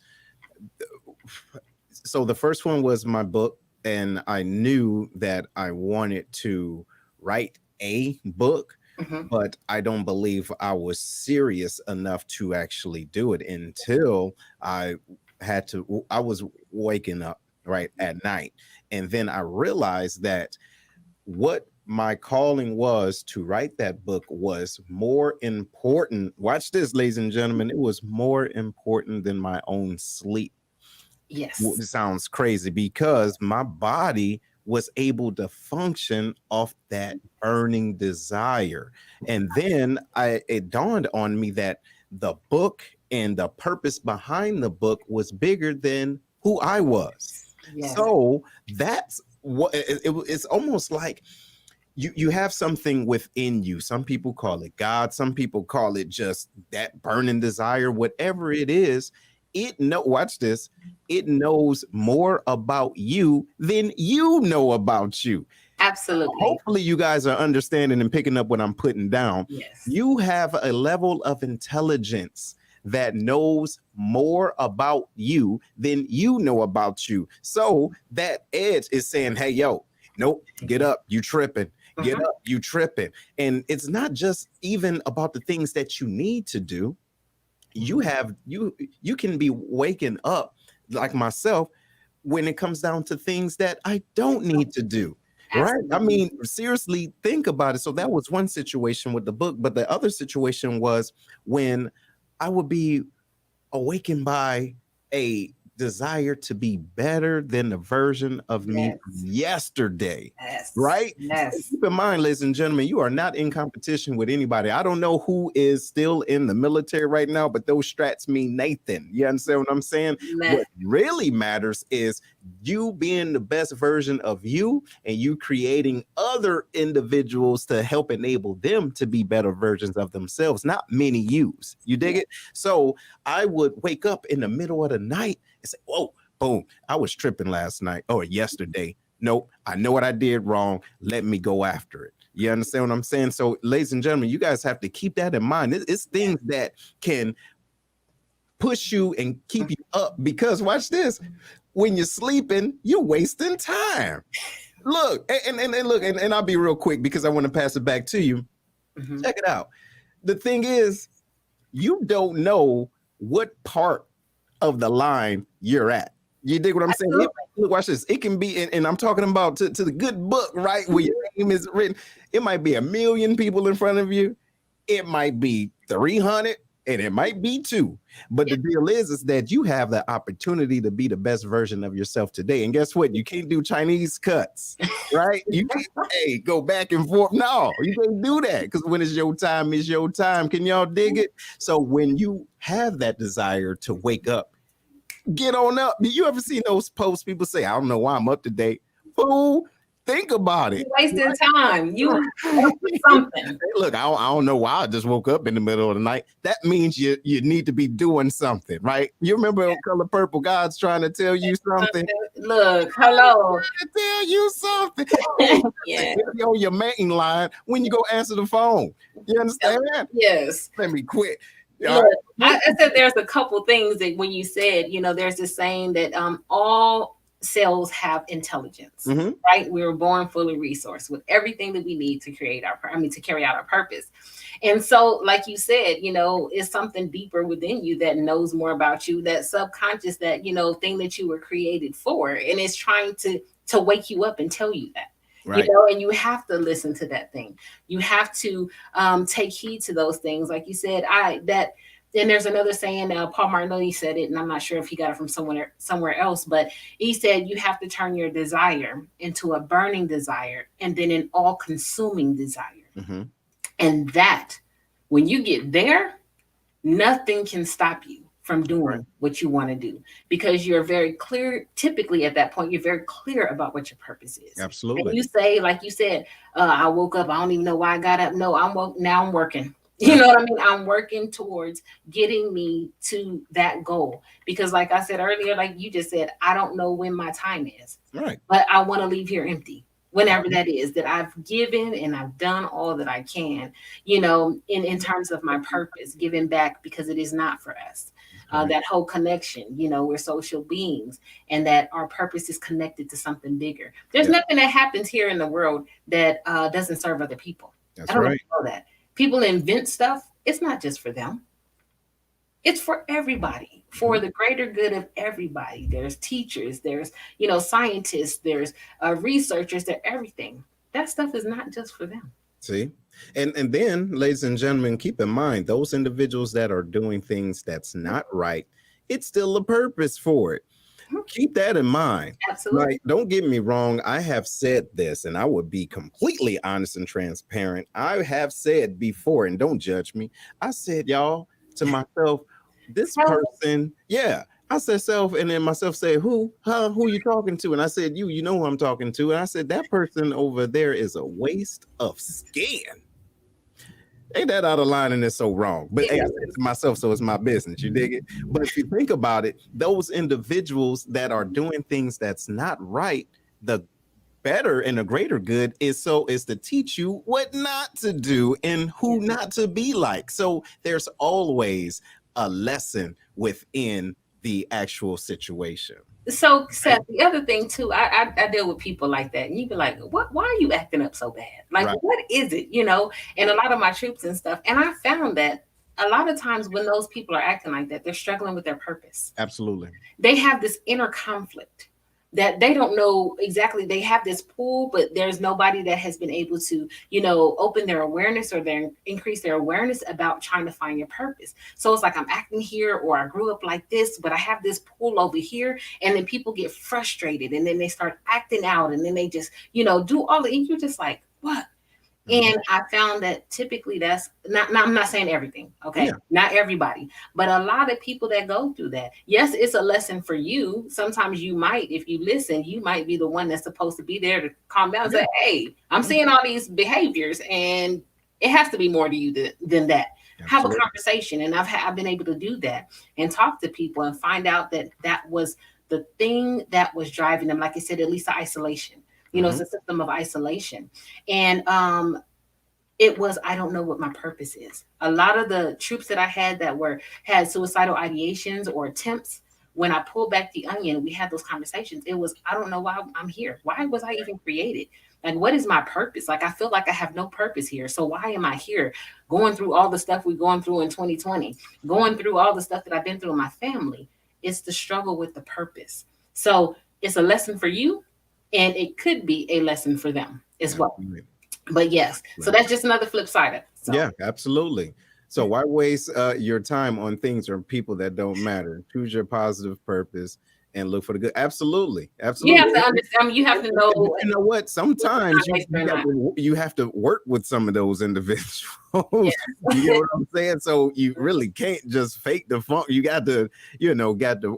so the first one was my book, and I knew that I wanted to write a book, Mhm. but I don't believe I was serious enough to actually do it until I was waking up right at night. And then I realized that what my calling was to write that book was more important. Watch this, ladies and gentlemen. It was more important than my own sleep. Yes. It sounds crazy because my body was able to function off that burning desire. And then it dawned on me that the book and the purpose behind the book was bigger than who I was. Yes. So that's what it's almost like you have something within you. Some people call it God, some people call it just that burning desire. Whatever it is, watch this, it knows more about you than you know about you. Absolutely. Hopefully you guys are understanding and picking up what I'm putting down. Yes. You have a level of intelligence that knows more about you than you know about you. So that edge is saying, hey, yo, nope, get up, you tripping. Get Mhm. up, you tripping. And it's not just even about the things that you need to do. You can be waking up like myself when it comes down to things that I don't need to do. Right. I Absolutely. mean, seriously, think about it. So that was one situation with the book, but the other situation was when I would be awakened by a desire to be better than the version of me from Yes. yesterday. Yes. Right? So Yes. keep in mind, ladies and gentlemen, you are not in competition with anybody. I don't know who is still in the military right now, but those strats mean Nathan. You understand what I'm saying? Yes. What really matters is you being the best version of you and you creating other individuals to help enable them to be better versions of themselves, not many yous. You dig it? So I would wake up in the middle of the night and say, whoa, boom, I was tripping last night or yesterday. Nope, I know what I did wrong. Let me go after it. You understand what I'm saying? So, ladies and gentlemen, you guys have to keep that in mind. It's things that can push you and keep you up because watch this. When you're sleeping, you're wasting time. Look, and look, and I'll be real quick because I want to pass it back to you. Mhm. Check it out. The thing is, you don't know what part of the line you're at. You dig what I'm saying? Absolutely. Look, watch this. It can be, and I'm talking about to the good book, right? Where your name is written. It might be 1,000,000 people in front of you. It might be 300, and it might be two. But the deal is that you have the opportunity to be the best version of yourself today. And guess what? You can't do Chinese cuts, right? You can't, hey, go back and forth. No, you can't do that because when it's your time, it's your time. Can y'all dig it? So when you have that desire to wake up, get on up. Did you ever see those posts? People say, I don't know why I'm up to date. Fool, think about it. You're wasting time. You up to something. Hey, look, I don't know why I just woke up in the middle of the night. That means you need to be doing something, right? You remember Color Purple? God's trying to tell you something. Look, hello. To tell you something. Yeah. It'll be on your main line when you go answer the phone. You understand? Yes. Let me quit. Look, I said there's a couple things that when you said, there's this saying that all cells have intelligence, Mhm. right? We were born fully resourced with everything that we need to to carry out our purpose. And so, like you said, it's something deeper within you that knows more about you, that subconscious, that thing that you were created for, and it's trying to wake you up and tell you that. Right. And you have to listen to that thing. You have to take heed to those things. Like you said, then there's another saying, Paul Martinelli said it, and I'm not sure if he got it from somewhere else, but he said you have to turn your desire into a burning desire and then an all-consuming desire. Mhm. And that When you get there, nothing can stop you from doing Right. what you want to do, because you're very clear. Typically at that point, you're very clear about what your purpose is. And Absolutely. you say, like you said, I woke up, I don't even know why I got up. No, now I'm working. You know what I mean? I'm working towards getting me to that goal, because like I said earlier, like you just said, I don't know when my time is, Right. but I want to leave here empty whenever that is, that I've given and I've done all that I can, in terms of my purpose, giving back, because it is not for us. Right. That whole connection, we're social beings, and that our purpose is connected to something bigger. There's Yeah. nothing that happens here in the world that doesn't serve other people. That's I don't know right. if you know that. People invent stuff. It's not just for them. It's for everybody, for the greater good of everybody. There's teachers, there's, scientists, there's researchers, there's everything. That stuff is not just for them. See, and then, ladies and gentlemen, keep in mind those individuals that are doing things that's not right. It's still a purpose for it. Keep that in mind. Absolutely. Like, don't get me wrong. I have said this, and I would be completely honest and transparent. I have said before, and don't judge me. I said, y'all, to myself, this person, yeah. I said self, and then myself said, who you talking to? And I said, you know who I'm talking to. And I said, that person over there is a waste of skin. Ain't that out of line, and it's so wrong? But hey, I said it to myself, so it's my business. You dig it? But if you think about it, those individuals that are doing things that's not right, the better and the greater good is to teach you what not to do and who not to be like. So there's always a lesson within the actual situation. So, Seth, the other thing too, I deal with people like that, and you be like, "What? Why are you acting up so bad? Like, Right. what is it?" And a lot of my troops and stuff, and I found that a lot of times when those people are acting like that, they're struggling with their purpose. Absolutely. They have this inner conflict that they don't know exactly. They have this pull, but there's nobody that has been able to, open their awareness or increase their awareness about trying to find your purpose. So it's like, I'm acting here, or I grew up like this, but I have this pull over here. And then people get frustrated, and then they start acting out, and then they just, do all the, and you're just like, what? And I found that typically that's not, I'm not saying everything, okay? Yeah. Not everybody, but a lot of people that go through that. Yes, it's a lesson for you. Sometimes you might, if you listen, you might be the one that's supposed to be there to calm down and say, hey, I'm seeing all these behaviors, and it has to be more to you than that. Absolutely. Have a conversation. And I've been able to do that and talk to people and find out that was the thing that was driving them. Like I said, at least the isolation. It's a system of isolation. And it was, I don't know what my purpose is. A lot of the troops that I had that had suicidal ideations or attempts, when I pulled back the onion, we had those conversations. It was, I don't know why I'm here. Why was I even created? Like, what is my purpose? Like, I feel like I have no purpose here. So why am I here? Going through all the stuff we're going through in 2020, going through all the stuff that I've been through in my family. It's the struggle with the purpose. So it's a lesson for you. And it could be a lesson for them as well. But yes, so that's just another flip side of it. So. Yeah, absolutely. So why waste your time on things or people that don't matter? Choose your positive purpose and look for the good. Absolutely. You have to understand. You have to know. You know what? Sometimes you have to work with some of those individuals. Yes. You know what I'm saying? So you really can't just fake the funk. You got to,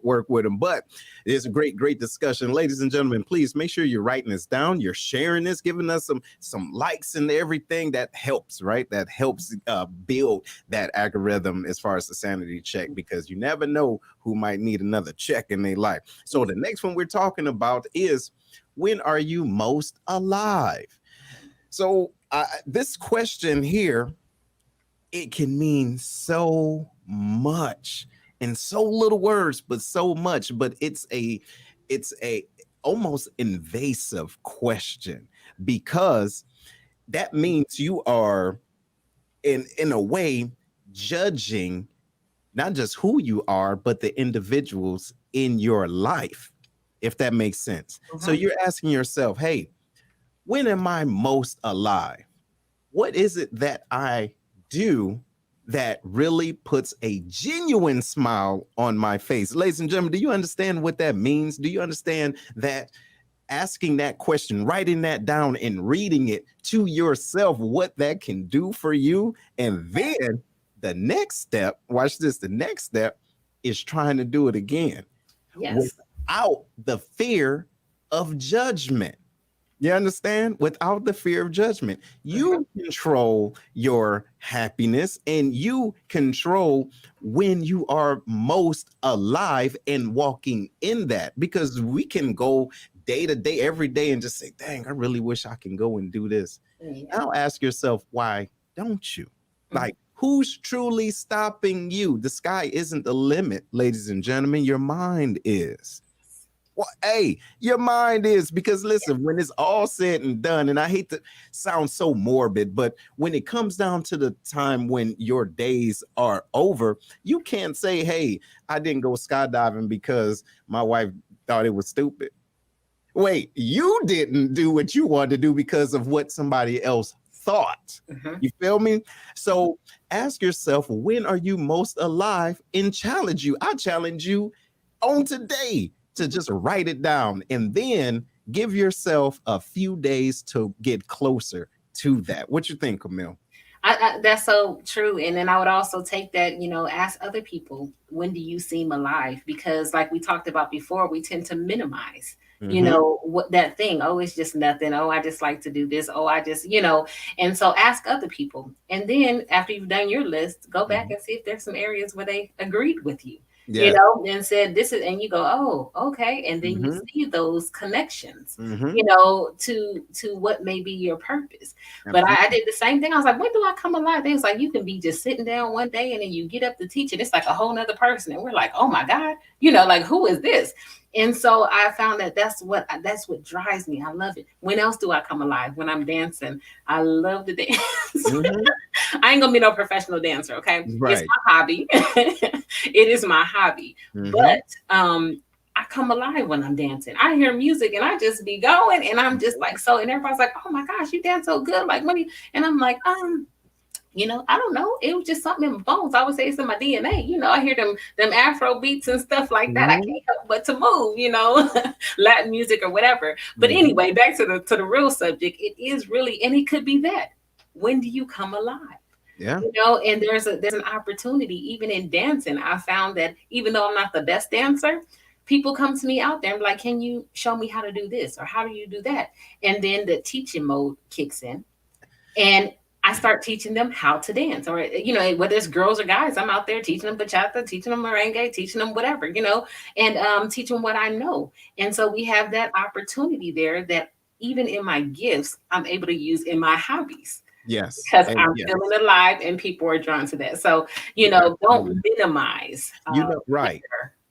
work with them. But it's a great discussion. Ladies and gentlemen, please make sure you're writing this down. You're sharing this, giving us some likes and everything. That helps, right? That helps build that algorithm as far as the sanity check, because you never know who might need another check in their life. So the next one we're talking about is, when are you most alive? So this question here, it can mean so much in so little words, but so much. But it's a almost invasive question, because that means you are in a way judging not just who you are, but the individuals in your life, if that makes sense. So you're asking yourself, hey, when am I most alive? What is it that I do that really puts a genuine smile on my face? Ladies and gentlemen, do you understand what that means? Do you understand that asking that question, writing that down and reading it to yourself, what that can do for you. And then the next step, watch this, the next step is trying to do it again without the fear of judgment. You understand? Without the fear of judgment, you control your happiness and you control when you are most alive and walking in that, because we can go day to day, every day, and just say, dang, I really wish I can go and do this. Now ask yourself, why don't you? Like, who's truly stopping you? The sky isn't the limit, ladies and gentlemen. Your mind is. Well, hey, your mind is, because listen, when it's all said and done, and I hate to sound so morbid, but when it comes down to the time when your days are over, you can't say, hey, I didn't go skydiving because my wife thought it was stupid. Wait, you didn't do what you wanted to do because of what somebody else thought. You feel me? So ask yourself, when are you most alive, and challenge you. I challenge you on today to just write it down and then give yourself a few days to get closer to that. What you think, Camille? That's so true. And then I would also take that, ask other people, when do you seem alive? Because like we talked about before, we tend to minimize, what that thing. Oh, it's just nothing. Oh, I just like to do this. Oh, I just, and so ask other people. And then after you've done your list, go back and see if there's some areas where they agreed with you. And said this is, and you go, oh, okay, and then you see those connections, to what may be your purpose. But I did the same thing. I was like, when do I come alive? They was like, you can be just sitting down one day and then you get up to teach, and it's like a whole nother person, and we're like, oh my God, like, who is this? And so I found that that's what drives me. I love it. When else do I come alive? When I'm dancing. I love to dance. I ain't gonna be no professional dancer, okay? Right. It's my hobby. It is my hobby. But I come alive when I'm dancing. I hear music and I just be going, and I'm just like, so, and everybody's like, oh my gosh, you dance so good. Like, when and I'm like, I don't know. It was just something in my bones. I would say it's in my DNA. I hear them Afro beats and stuff like that. I can't help but to move, Latin music or whatever. But anyway, back to the real subject. It is really, and it could be that. When do you come alive? Yeah. And there's an opportunity even in dancing. I found that even though I'm not the best dancer, people come to me out there and be like, can you show me how to do this? Or how do you do that? And then the teaching mode kicks in. And I start teaching them how to dance, or, whether it's girls or guys, I'm out there teaching them bachata, teaching them merengue, teaching them whatever, and teach them what I know. And so we have that opportunity there that even in my gifts, I'm able to use in my hobbies. Yes. Because I'm feeling alive and people are drawn to that. So, don't minimize. Right.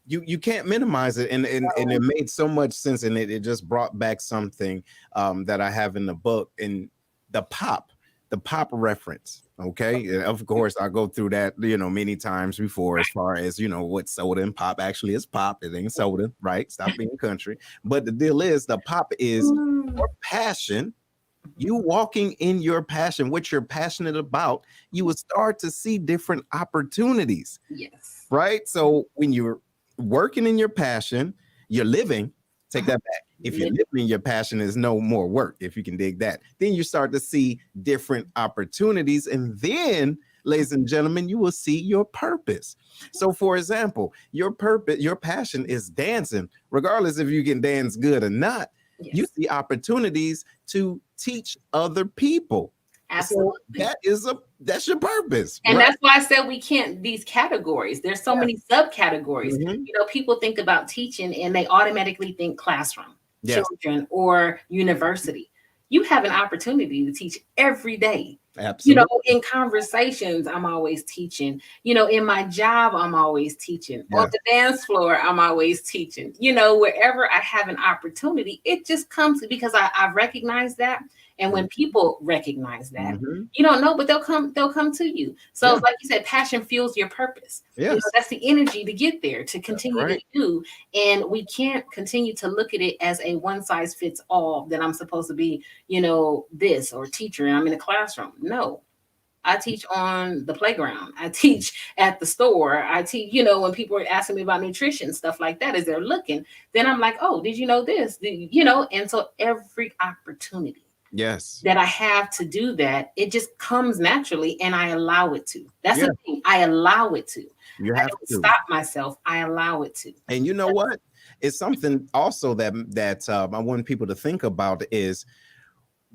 You can't minimize it. And it made so much sense. And it just brought back something that I have in the book, and the pop reference. Okay. And of course, I go through that, many times before, as far as, what soda and pop actually is. Pop. It ain't soda, right? Stop being country. But the deal is, the pop is your passion. You walking in your passion, what you're passionate about, you will start to see different opportunities. Yes. Right. So when you're working in your passion, you're living. Take that back. If you're living in your passion, there's no more work, if you can dig that. Then you start to see different opportunities. And then, ladies and gentlemen, you will see your purpose. So, for example, your purpose, your passion is dancing, regardless if you can dance good or not. Yes. You see opportunities to teach other people. Absolutely. So that's your purpose. And that's why I said we can't, these categories, there's so many subcategories. People think about teaching and they automatically think classroom, children, or university. You have an opportunity to teach every day. Absolutely. In conversations, I'm always teaching. In my job, I'm always teaching. On the dance floor, I'm always teaching. Wherever I have an opportunity, it just comes because I recognize that. And when people recognize that, you don't know, but they'll come to you. So like you said, passion fuels your purpose. Yes. That's the energy to get there, to continue to do. And we can't continue to look at it as a one size fits all, that I'm supposed to be, this or teacher, and I'm in a classroom. No, I teach on the playground. I teach at the store. I teach, when people are asking me about nutrition, stuff like that, as they're looking, then I'm like, oh, did you know this? And so every opportunity Yes. that I have to do that, it just comes naturally and I allow it to. That's the thing. I allow it to. You I have don't to stop myself. I allow it to. And you know what? It's something also that I want people to think about is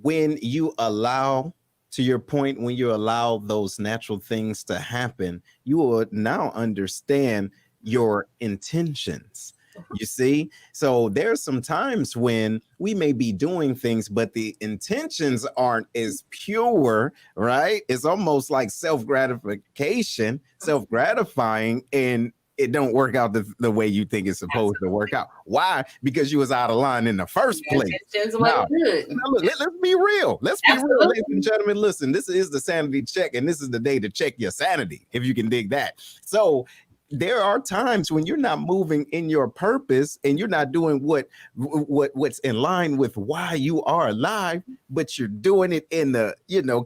when you allow, to your point, when you allow those natural things to happen, you will now understand your intentions. You see, so there's some times when we may be doing things, but the intentions aren't as pure, right? It's almost like self-gratification, self-gratifying, and it don't work out the way you think it's supposed to work out. Why? Because you was out of line in the first place. Now, look, let's be real. Let's be real, ladies and gentlemen. Listen, this is the Sanity Check, and this is the day to check your sanity, if you can dig that. So there are times when you're not moving in your purpose and you're not doing what's in line with why you are alive, but you're doing it in the,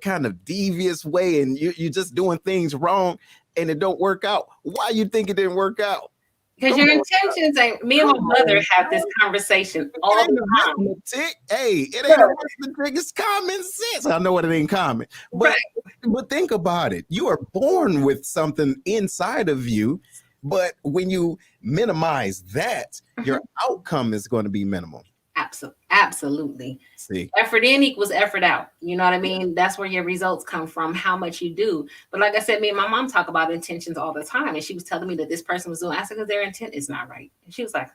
kind of devious way, and you're just doing things wrong and it don't work out. Why you think it didn't work out? Because your intentions ain't. Me and my mother have this conversation all the time. Hey, it ain't arithmetic, it's common sense. I know it ain't common, but think about it. You are born with something inside of you, but when you minimize that, your outcome is going to be minimal. Absolutely. See, effort in equals effort out. You know what I mean? That's where your results come from, how much you do. But like I said, me and my mom talk about intentions all the time. And she was telling me that this person was doing, I said, because their intent is not right. And she was like,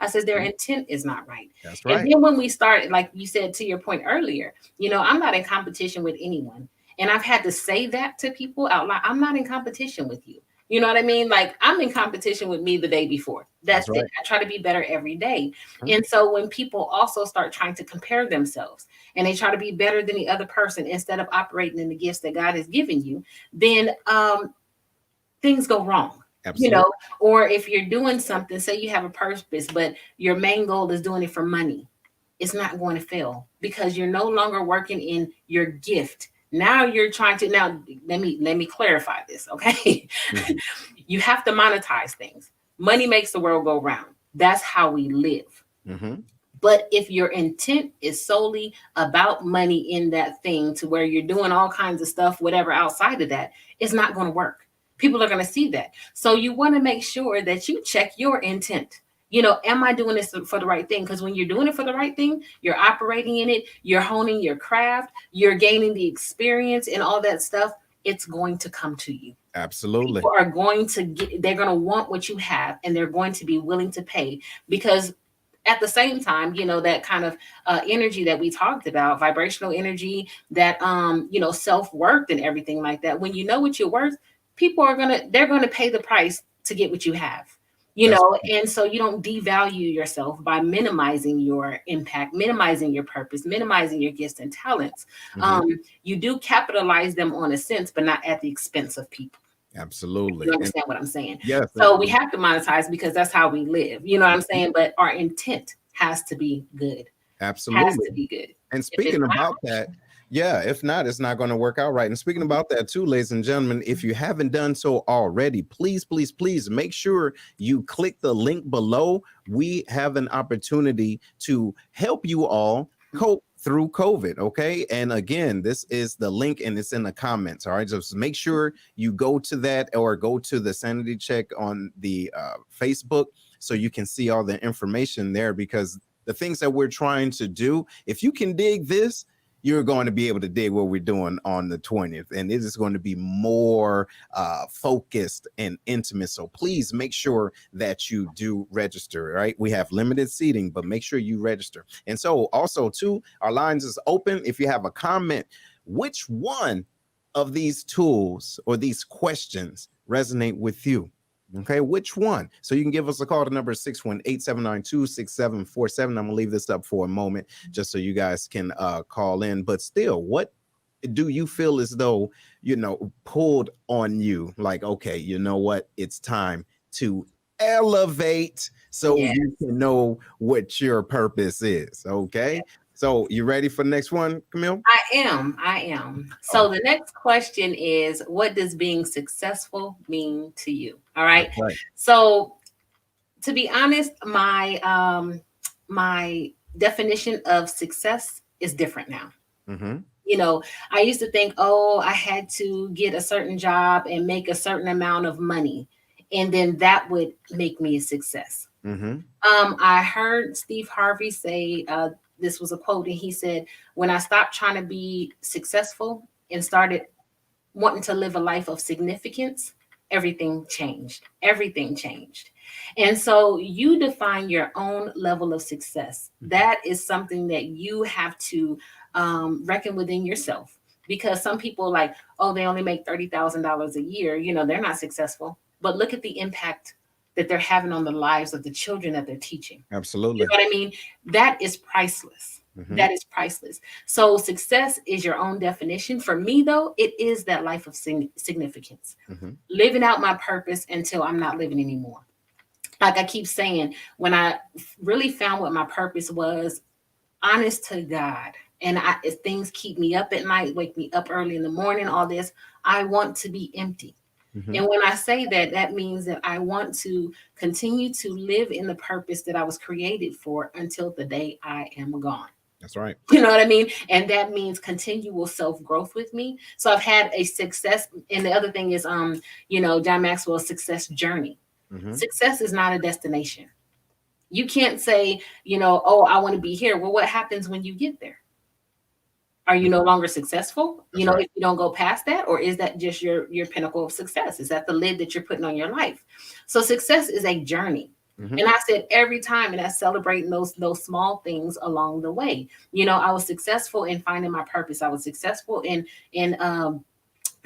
I said, their intent is not right. That's right. And then when we started, like you said, to your point earlier, I'm not in competition with anyone. And I've had to say that to people out loud. I'm not in competition with you. You know what I mean? Like, I'm in competition with me the day before. That's right. It. I try to be better every day. And so when people also start trying to compare themselves and they try to be better than the other person instead of operating in the gifts that God has given you, then things go wrong. Absolutely. Or if you're doing something, say you have a purpose, but your main goal is doing it for money, it's not going to fail because you're no longer working in your gift. Now you're trying to, let me clarify this, okay? You have to monetize things. Money makes the world go round. That's how we live. But if your intent is solely about money in that thing to where you're doing all kinds of stuff, whatever outside of that, it's not going to work. People are going to see that. So you want to make sure that you check your intent. Am I doing this for the right thing? Because when you're doing it for the right thing, you're operating in it, you're honing your craft, you're gaining the experience and all that stuff, it's going to come to you. Absolutely. People are going to they're going to want what you have and they're going to be willing to pay because at the same time, that kind of energy that we talked about, vibrational energy, that, self-worth and everything like that. When you know what you're worth, people they're going to pay the price to get what you have. And so you don't devalue yourself by minimizing your impact, minimizing your purpose, minimizing your gifts and talents. You do capitalize them on a sense, but not at the expense of people. Absolutely. You understand what I'm saying? Yes. So we have to monetize because that's how we live. You know what I'm saying? But our intent has to be good. Absolutely. Has to be good. And speaking about that, if not, it's not going to work out right. And speaking about that too, ladies and gentlemen, if you haven't done so already, please make sure you click the link below. We have an opportunity to help you all cope through COVID. Okay. And again, this is the link and it's in the comments. All right. Just make sure you go to that or go to the Sanity Check on the Facebook so you can see all the information there, because the things that we're trying to do, if you can dig this, you're going to be able to dig what we're doing on the 20th. And it is going to be more focused and intimate. So please make sure that you do register, right? We have limited seating, but make sure you register. And so also too, our lines is open. If you have a comment, which one of these tools or these questions resonate with you? Okay, which one? So you can give us a call to number 618-792-6747. I'm gonna leave this up for a moment just so you guys can call in. But still, what do you feel as though, pulled on you? Like, okay, you know what? It's time to elevate so you can know what your purpose is. Okay. So you ready for the next one, Camille? I am. So the next question is, what does being successful mean to you? All right. That's right. So to be honest, my definition of success is different now. Mm-hmm. You know, I used to think, oh, I had to get a certain job and make a certain amount of money, and then that would make me a success. Mm-hmm. I heard Steve Harvey say, this was a quote, and he said, when I stopped trying to be successful and started wanting to live a life of significance, everything changed. Everything changed. And so you define your own level of success. That is something that you have to reckon within yourself, because some people like, oh, they only make $30,000 a year. You know, they're not successful, but look at the impact that they're having on the lives of the children that they're teaching. Absolutely. You know what I mean? That is priceless. Mm-hmm. That is priceless. So success is your own definition. For me, though, it is that life of significance, Mm-hmm. living out my purpose until I'm not living anymore. Like I keep saying, when I really found what my purpose was, honest to God, and if things keep me up at night, wake me up early in the morning, all this, I want to be empty. Mm-hmm. And when I say that, that means that I want to continue to live in the purpose that I was created for until the day I am gone. That's right. You know what I mean? And that means continual self-growth with me. So I've had a success. And the other thing is, John Maxwell's success journey. Mm-hmm. Success is not a destination. You can't say, oh, I want to be here. Well, what happens when you get there? Are you no longer successful? That's right. If you don't go past that, or is that just your pinnacle of success? Is that the lid that you're putting on your life? So success is a journey. Mm-hmm. And I said every time, and I celebrating those small things along the way. I was successful in finding my purpose. I was successful in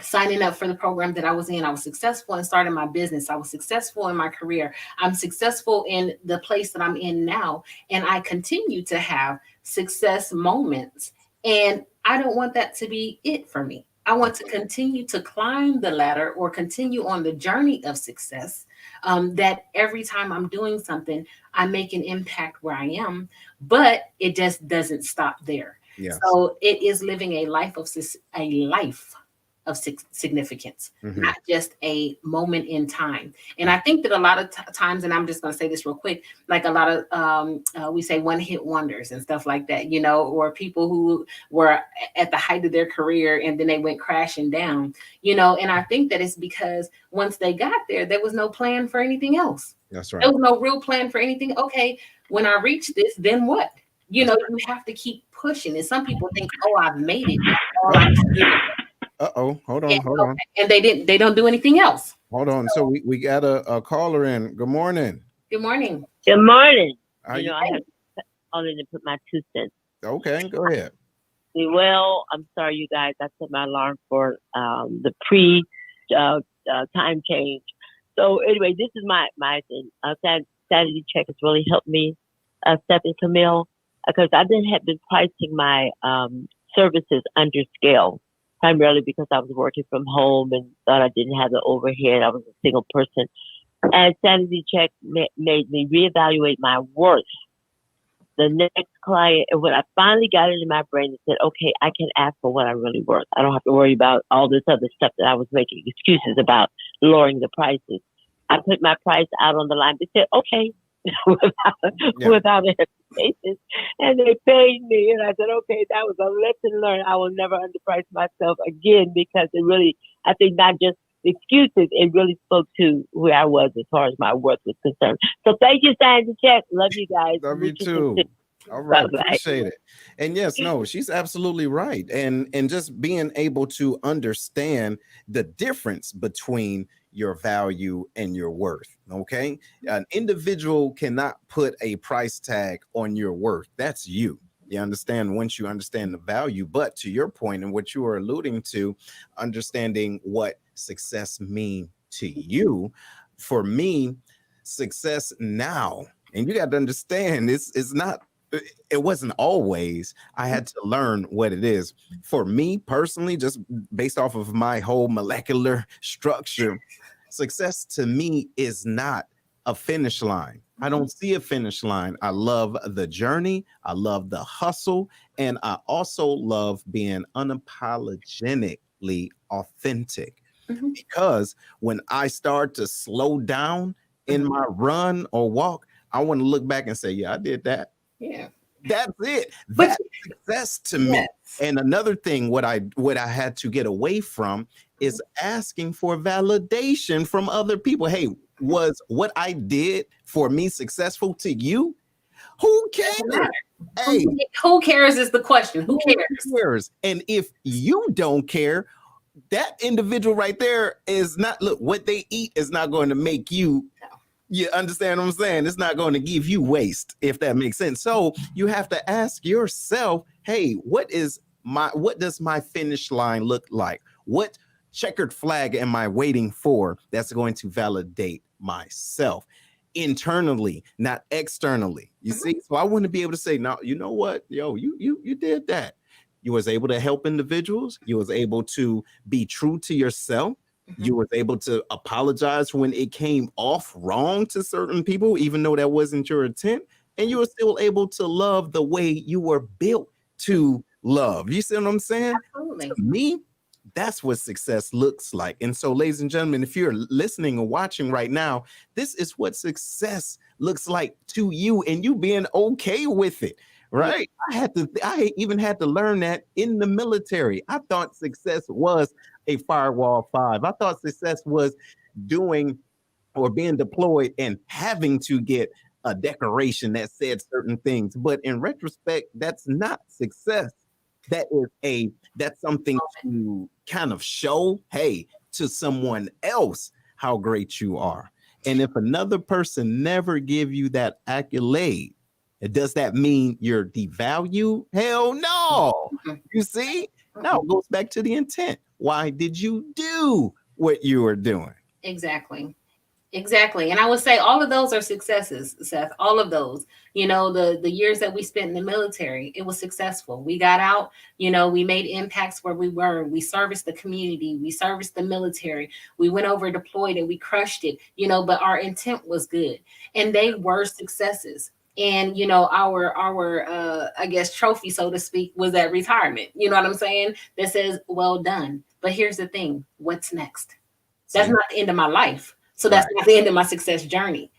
signing up for the program that I was in. I was successful in starting my business. I was successful in my career. I'm successful in the place that I'm in now. And I continue to have success moments. And I don't want that to be it for me. I want to continue to climb the ladder or continue on the journey of success, that every time I'm doing something, I make an impact where I am, but it just doesn't stop there. Yes. So it is living a life of significance, Mm-hmm. not just a moment in time. And I think that a lot of times, and I'm just going to say this real quick, like a lot of, we say one-hit wonders and stuff like that, or people who were at the height of their career and then they went crashing down, and I think that it's because once they got there, there was no plan for anything else. That's right. There was no real plan for anything. Okay, when I reach this, then what? You have to keep pushing. And some people think, oh, I've made it. Oh, I'm hold on. And they don't do anything else. Hold on. So we got a caller in. Good morning. Good morning. Good morning. I have to call in and put my 2 cents. Okay, go ahead. Well, I'm sorry, you guys. I set my alarm for the time change. So anyway, this is my thing. Sanity Check has really helped me, Stephanie Camille, because I have been pricing my services under scale, primarily because I was working from home and thought I didn't have the overhead. I was a single person. And Sanity Check made me reevaluate my worth. The next client, and when I finally got it in my brain and said, okay, I can ask for what I'm really worth. I don't have to worry about all this other stuff that I was making excuses about lowering the prices. I put my price out on the line. They said, okay, without hesitation. And they paid me. And I said, okay, that was a lesson learned. I will never underprice myself again, because it really, I think not just excuses, it really spoke to where I was as far as my worth was concerned. So thank you, Sandy Check. Love you guys. Love you too. All right, Bye-bye. appreciate it. And yes, no, she's absolutely right. And just being able to understand the difference between your value and your worth. Okay, an individual cannot put a price tag on your worth. That's you. You understand once you understand the value. But to your point and what you are alluding to, understanding what success means to you, for me, success now, and you got to understand, it's not. It wasn't always. I had to learn what it is. For me personally, just based off of my whole molecular structure, success to me is not a finish line. I don't see a finish line. I love the journey. I love the hustle. And I also love being unapologetically authentic. Mhm. Because when I start to slow down in my run or walk, I want to look back and say, yeah, I did that. Yeah. That's it. But That's success to me. yes. And another thing, what I had to get away from is asking for validation from other people. Hey, was what I did for me successful to you? Who Doesn't cares? matter. Hey, Who cares is the question. Who who cares? cares? And if you don't care, that individual right there is not, look, what they eat is not going to make you. You understand what I'm saying? It's not going to give you waste, if that makes sense. So you have to ask yourself, hey, what does my finish line look like? What checkered flag am I waiting for that's going to validate myself internally, not externally? You see? So I want to be able to say, now, you know what? Yo, you did that. You was able to help individuals. You was able to be true to yourself. You was able to apologize when it came off wrong to certain people, even though that wasn't your intent. And you were still able to love the way you were built to love. You see what I'm saying? Absolutely. To me, that's what success looks like. And so, ladies and gentlemen, if you're listening or watching right now, this is what success looks like to you, and you being okay with it. Right. I even had to learn that in the military. I thought success was a firewall 5. I thought success was doing or being deployed and having to get a decoration that said certain things. But in retrospect, that's not success. That's something to kind of show, hey, to someone else how great you are. And if another person never give you that accolade, does that mean you're devalued? Hell no. You see? Now it goes back to the intent. Why did you do what you were doing? Exactly. And I would say all of those are successes, Seth. All of those. The years that we spent in the military, it was successful. We got out, we made impacts where we were. We serviced the community. We serviced the military. We went over deployed and we crushed it, but our intent was good. And they were successes. And our I guess trophy, so to speak, was that retirement. You know what I'm saying? That says, well done. But here's the thing, what's next? That's not the end of my life. So that's not the end of my success journey.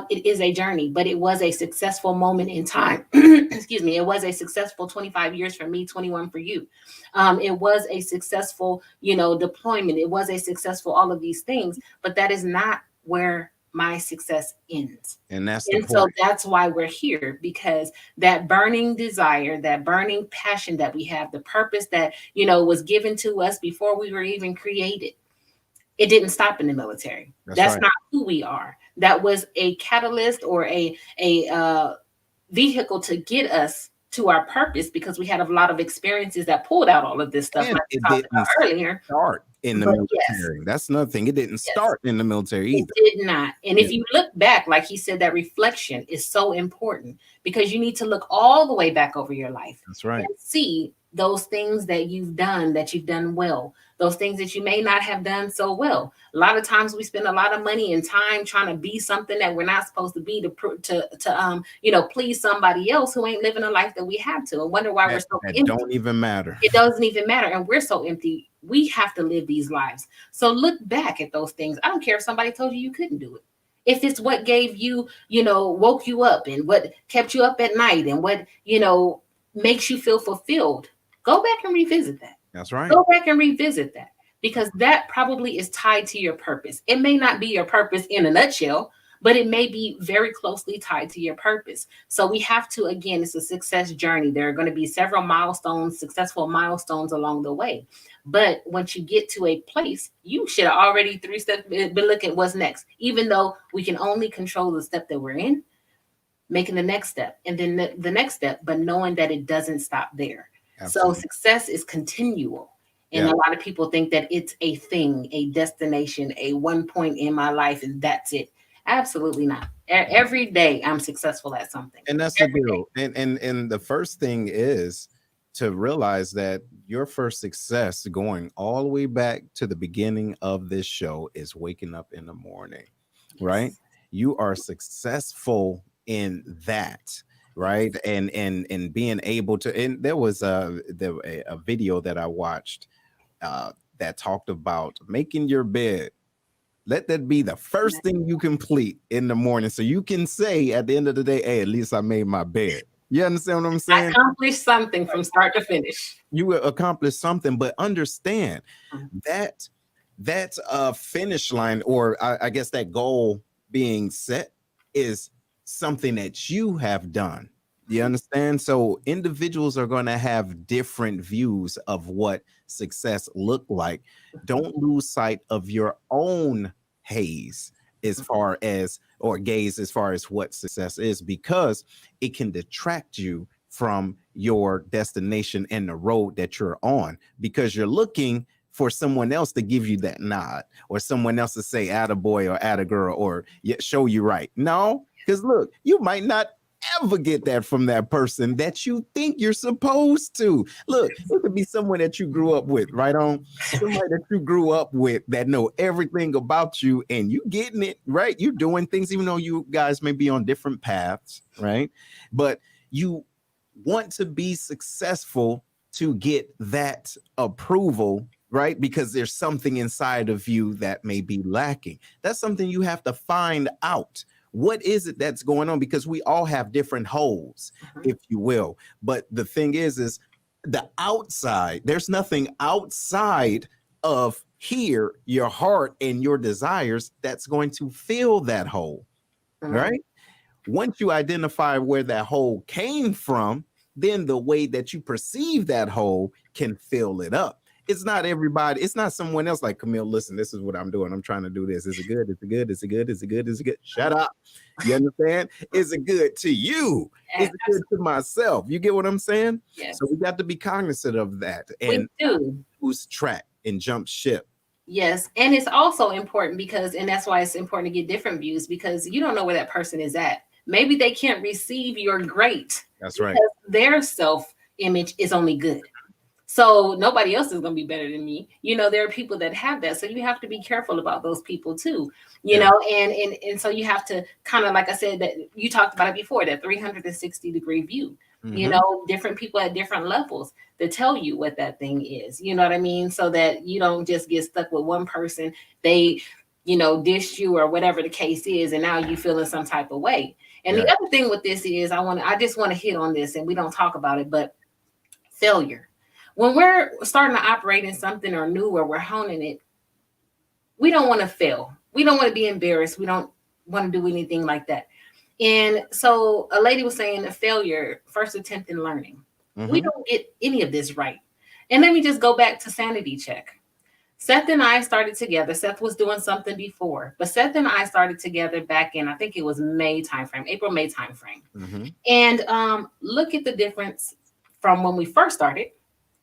It is a journey, but it was a successful moment in time. Excuse me. It was a successful 25 years for me, 21 for you. It was a successful, deployment. It was a successful all of these things, but that is not where my success ends. And that's the point. So that's why we're here, because that burning desire, that burning passion that we have, the purpose that, was given to us before we were even created, it didn't stop in the military. That's right. Not who we are. That was a catalyst or a vehicle to get us to our purpose, because we had a lot of experiences that pulled out all of this stuff, and like we talked about earlier. Start in the military. Yes. That's another thing. It didn't start in the military either. It did not. And if you look back, like he said, that reflection is so important, because you need to look all the way back over your life. That's right. And see those things that you've done well, those things that you may not have done so well. A lot of times we spend a lot of money and time trying to be something that we're not supposed to be to please somebody else who ain't living a life that we have to, and wonder why we're so empty. It don't even matter. It doesn't even matter. And we're so empty. We have to live these lives. So look back at those things. I don't care if somebody told you couldn't do it. If it's what gave you, woke you up, and what kept you up at night, and what, makes you feel fulfilled, go back and revisit that. That's right. Go back and revisit that, because that probably is tied to your purpose. It may not be your purpose in a nutshell, but it may be very closely tied to your purpose. So we have to, again, it's a success journey. There are going to be several milestones, successful milestones along the way. But once you get to a place, you should have already 3 steps been looking at what's next, even though we can only control the step that we're in, making the next step, and then the next step, but knowing that it doesn't stop there. Absolutely. So success is continual. And a lot of people think that it's a thing, a destination, a one point in my life, and that's it. Absolutely not. Every day I'm successful at something. And that's the deal. And the first thing is to realize that your first success, going all the way back to the beginning of this show, is waking up in the morning, right? you are successful in that, right? And being able to, and there was a video that I watched that talked about making your bed. Let that be the first thing you complete in the morning, so you can say at the end of the day, hey, at least I made my bed. You understand what I'm I saying? accomplished something from start to finish. You will accomplish something, but understand Mhm. that finish line, or I guess that goal being set, is something that you have done. You understand? So individuals are going to have different views of what success look like. Don't lose sight of your own haze as far as, or gaze as far as what success is, because it can detract you from your destination and the road that you're on, because you're looking for someone else to give you that nod, or someone else to say attaboy or attagirl, or show you right. No, because look, you might not ever get that from that person that you think you're supposed to. Look, it could be someone that you grew up with, right on? Somebody that you grew up with that know everything about you, and you getting it right. You're doing things, even though you guys may be on different paths, right? But you want to be successful to get that approval, right? Because there's something inside of you that may be lacking. That's something you have to find out. What is it that's going on? Because we all have different holes, if you will. But the thing is the outside, there's nothing outside of here, your heart and your desires, that's going to fill that hole, right? Once you identify where that hole came from, then the way that you perceive that hole can fill it up. It's not everybody. It's not someone else like, Camille, listen, this is what I'm doing. I'm trying to do this. Is it good? Is it good? Is it good? Is it good? Is it good? Shut up. You understand? Is it good to you? Is it good to myself? You get what I'm saying? Yes. So we got to be cognizant of that and We do. lose track and jump ship. Yes. And it's also important because, and that's why it's important to get different views, because you don't know where that person is at. Maybe they can't receive your great. That's right. Their self-image is only good. So nobody else is going to be better than me. There are people that have that. So you have to be careful about those people too, you know, and so you have to kind of, like I said, that you talked about it before, that 360-degree view, different people at different levels that tell you what that thing is, you know what I mean? So that you don't just get stuck with one person. They, dished you or whatever the case is. And now you feel in some type of way. And the other thing with this is I just want to hit on this, and we don't talk about it, but failure. When we're starting to operate in something or new, or we're honing it, we don't want to fail. We don't want to be embarrassed. We don't want to do anything like that. And so a lady was saying a failure, first attempt in learning. We don't get any of this right. And let me just go back to Sanity Check. Seth and I started together. Seth was doing something before, but Seth and I started together back in, I think it was May timeframe, April-May timeframe. And look at the difference from when we first started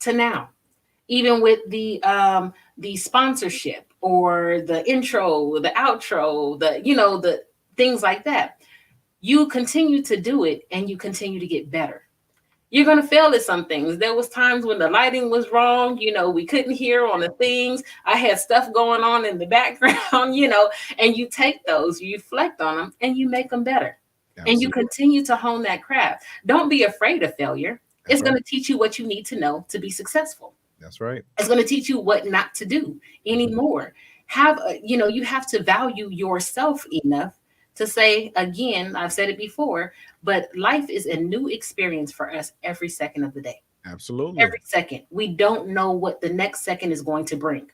to now, even with the sponsorship or the intro, the outro, the things like that. You continue to do it and you continue to get better. You're going to fail at some things. There was times when the lighting was wrong. We couldn't hear on the things. I had stuff going on in the background, and you take those, you reflect on them, and you make them better. Absolutely. And you continue to hone that craft. Don't be afraid of failure. It's going to teach you what you need to know to be successful. That's right. It's going to teach you what not to do anymore. You have to value yourself enough to say, again, I've said it before, but life is a new experience for us every second of the day. Absolutely. Every second. We don't know what the next second is going to bring.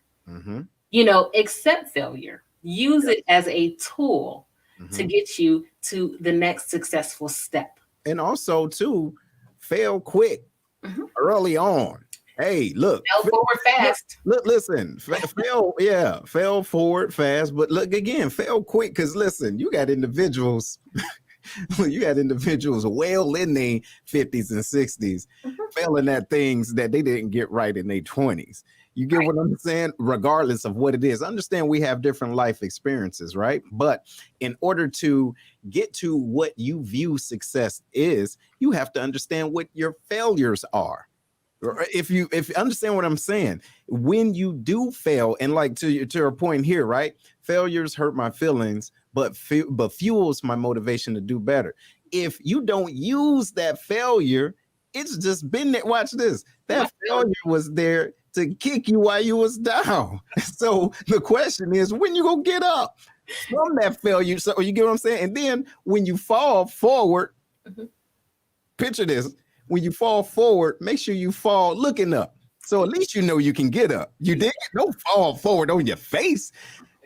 Accept failure. Use it as a tool to get you to the next successful step. And also, too, fail quick early on. Hey, look, fail forward fast. Look, listen, fail forward fast, but look again, fail quick. Because listen, you got individuals well in their 50s and 60s failing at things that they didn't get right in their 20s. You get what I'm saying? Regardless of what it is, understand we have different life experiences, right? But in order to get to what you view success is, you have to understand what your failures are. If you understand what I'm saying, when you do fail, and like to your point here, right? Failures hurt my feelings, but fuels my motivation to do better. If you don't use that failure, it's just been there. Watch this. That failure was there to kick you while you was down. So the question is, when you gonna get up from that failure? So you get what I'm saying? And then when you fall forward, picture this. When you fall forward, make sure you fall looking up. So at least you know you can get up. You didn't don't fall forward on your face.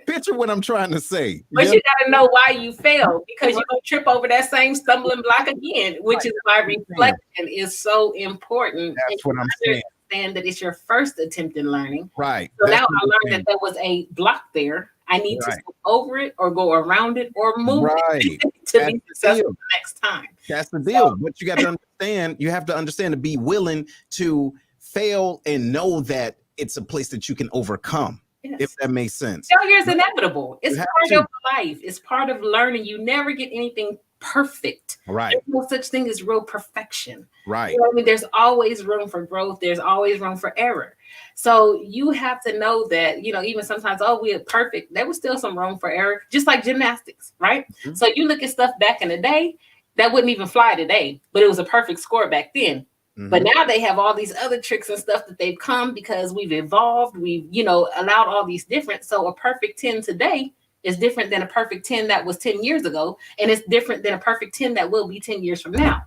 Picture what I'm trying to say. But you got to know why you failed, because you're going to trip over that same stumbling block again, which is why reflection is so important. That's what I'm saying. Understand that it's your first attempt in learning. Right. So now I learned that there was a block there. I need to go over it or go around it or move it to be successful the next time. That's the deal. So, but you got to understand, you have to understand to be willing to fail and know that it's a place that you can overcome. Yes. If that makes sense. Failure is inevitable. It's part of life. It's part of learning. You never get anything perfect. Right. There's no such thing as real perfection. Right. You know what I mean? There's always room for growth. There's always room for error. So you have to know that, even sometimes, we are perfect. There was still some room for error, just like gymnastics, right? Mm-hmm. So you look at stuff back in the day that wouldn't even fly today, but it was a perfect score back then. Mm-hmm. But now they have all these other tricks and stuff that they've come because we've evolved. We've, allowed all these different. So a perfect 10 today is different than a perfect 10 that was 10 years ago. And it's different than a perfect 10 that will be 10 years from now.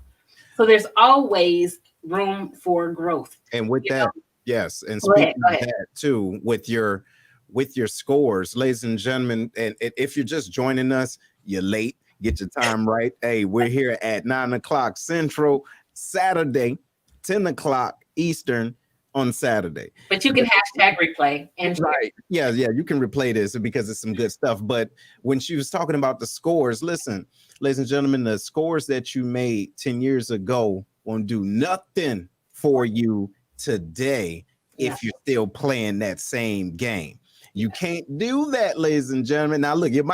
So there's always room for growth. And with that, yes. And speaking of that too, with your scores, ladies and gentlemen, and if you're just joining us, you're late, get your time right. Hey, we're here at 9:00 Central, Saturday, 10:00 Eastern on Saturday. But you can hashtag replay. And right. Yeah, you can replay this because it's some good stuff. But when she was talking about the scores, listen, ladies and gentlemen, the scores that you made 10 years ago won't do nothing for you today if you're still playing that same game. You can't do that, ladies and gentlemen. Now, look, it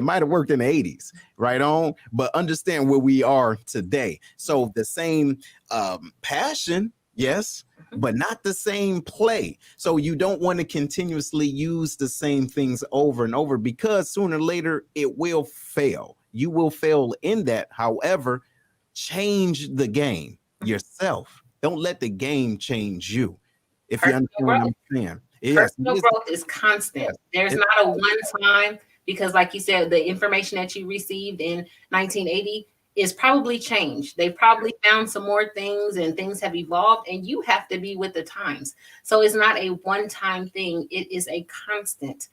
might have worked in the 80s, right on, but understand where we are today. So the same passion, yes, but not the same play. So you don't want to continuously use the same things over and over, because sooner or later it will fail. You will fail in that. However, change the game yourself. Don't let the game change you. If you understand what I'm saying. Personal growth is constant. There's not a one time, because like you said, the information that you received in 1980 is probably changed. They probably found some more things and things have evolved, and you have to be with the times. So it's not a one-time thing. It is a constant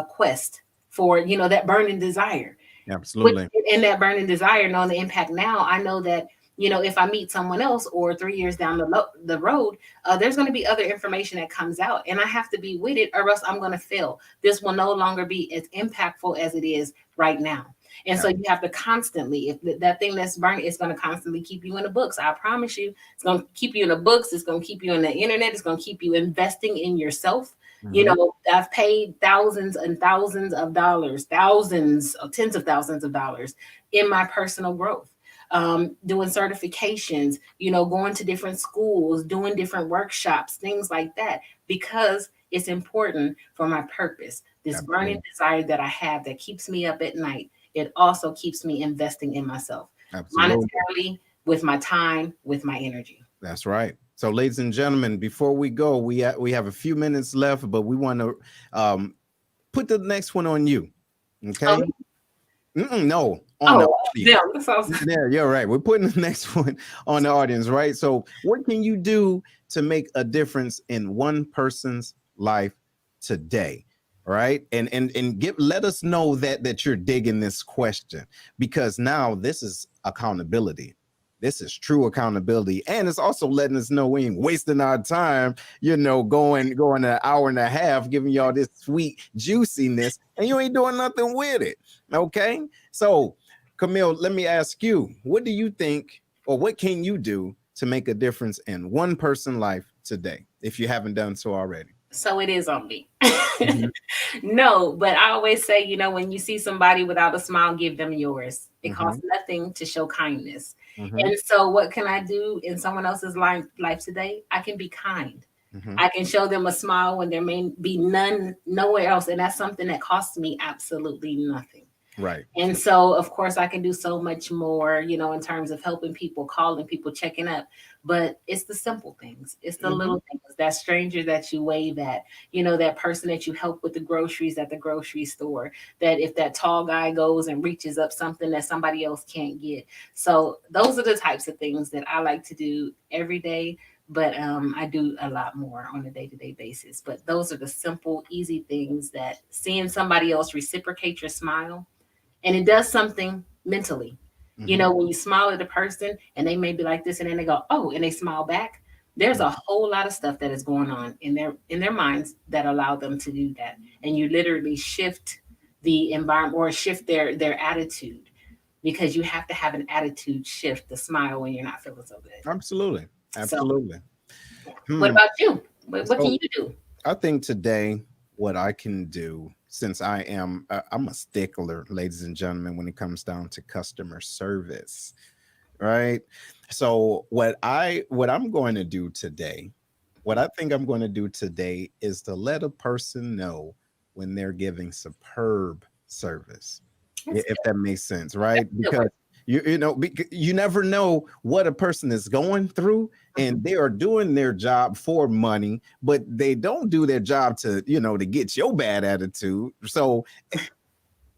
quest for, that burning desire. Absolutely. In that burning desire, knowing the impact now, I know that, if I meet someone else or 3 years down the road, there's going to be other information that comes out, and I have to be with it, or else I'm going to fail. This will no longer be as impactful as it is right now. And so you have to constantly, if that thing that's burning, it's going to constantly keep you in the books. I promise you, it's going to keep you in the books. It's going to keep you in the internet. It's going to keep you investing in yourself. Mm-hmm. I've paid thousands and thousands of dollars, tens of thousands of dollars in my personal growth. Doing certifications, going to different schools, doing different workshops, things like that, because it's important for my purpose. This burning desire that I have that keeps me up at night, it also keeps me investing in myself. Monetarily, with my time, with my energy. That's right. So, ladies and gentlemen, before we go, we have a few minutes left, but we want to put the next one on you. Okay. No. The audience. Yeah, you're right. We're putting the next one on the audience, right? So what can you do to make a difference in one person's life today? Right. And let us know that you're digging this question, because now this is accountability. This is true accountability. And it's also letting us know we ain't wasting our time, going an hour and a half, giving y'all this sweet juiciness, and you ain't doing nothing with it. Okay. So, Camille, let me ask you, what do you think, or what can you do to make a difference in one person's life today, if you haven't done so already? So it is on me. Mhm. No, but I always say, when you see somebody without a smile, give them yours. It Mhm. costs nothing to show kindness. Mhm. And so, what can I do in someone else's life today? I can be kind. Mhm. I can show them a smile when there may be none nowhere else. And that's something that costs me absolutely nothing. Right. And so, of course, I can do so much more, in terms of helping people, calling people, checking up. But it's the simple things, it's the Mhm. little things, that stranger that you wave at, that person that you help with the groceries at the grocery store, that if that tall guy goes and reaches up something that somebody else can't get. So, those are the types of things that I like to do every day. But I do a lot more on a day-to-day basis. But those are the simple, easy things that seeing somebody else reciprocate your smile, and it does something mentally. Mhm. When you smile at a person and they may be like this and then they go, oh, and they smile back, there's a whole lot of stuff that is going on in their minds that allow them to do that. And you literally shift the environment or shift their attitude, because you have to have an attitude shift to smile when you're not feeling so good. Absolutely. So Absolutely. what Hmm. about you? What can So you do? I think today what I can do, since I'm a stickler, ladies and gentlemen, when it comes down to customer service, right? So what I'm going to do today, what I think I'm going to do today is to let a person know when they're giving superb service, That's if good. that makes sense, right? Good work. Because you never know what a person is going through, Mhm. and they are doing their job for money, but they don't do their job to get your bad attitude. So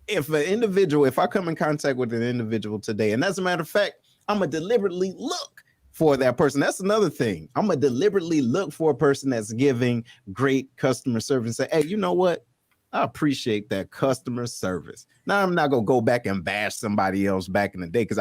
if I come in contact with an individual today, and as a matter of fact, I'm gonna deliberately look for that person. That's another thing. I'm gonna deliberately look for a person that's giving great customer service and say, hey, you know what? I appreciate that customer service. Now I'm not gonna go back and bash somebody else back in the day, because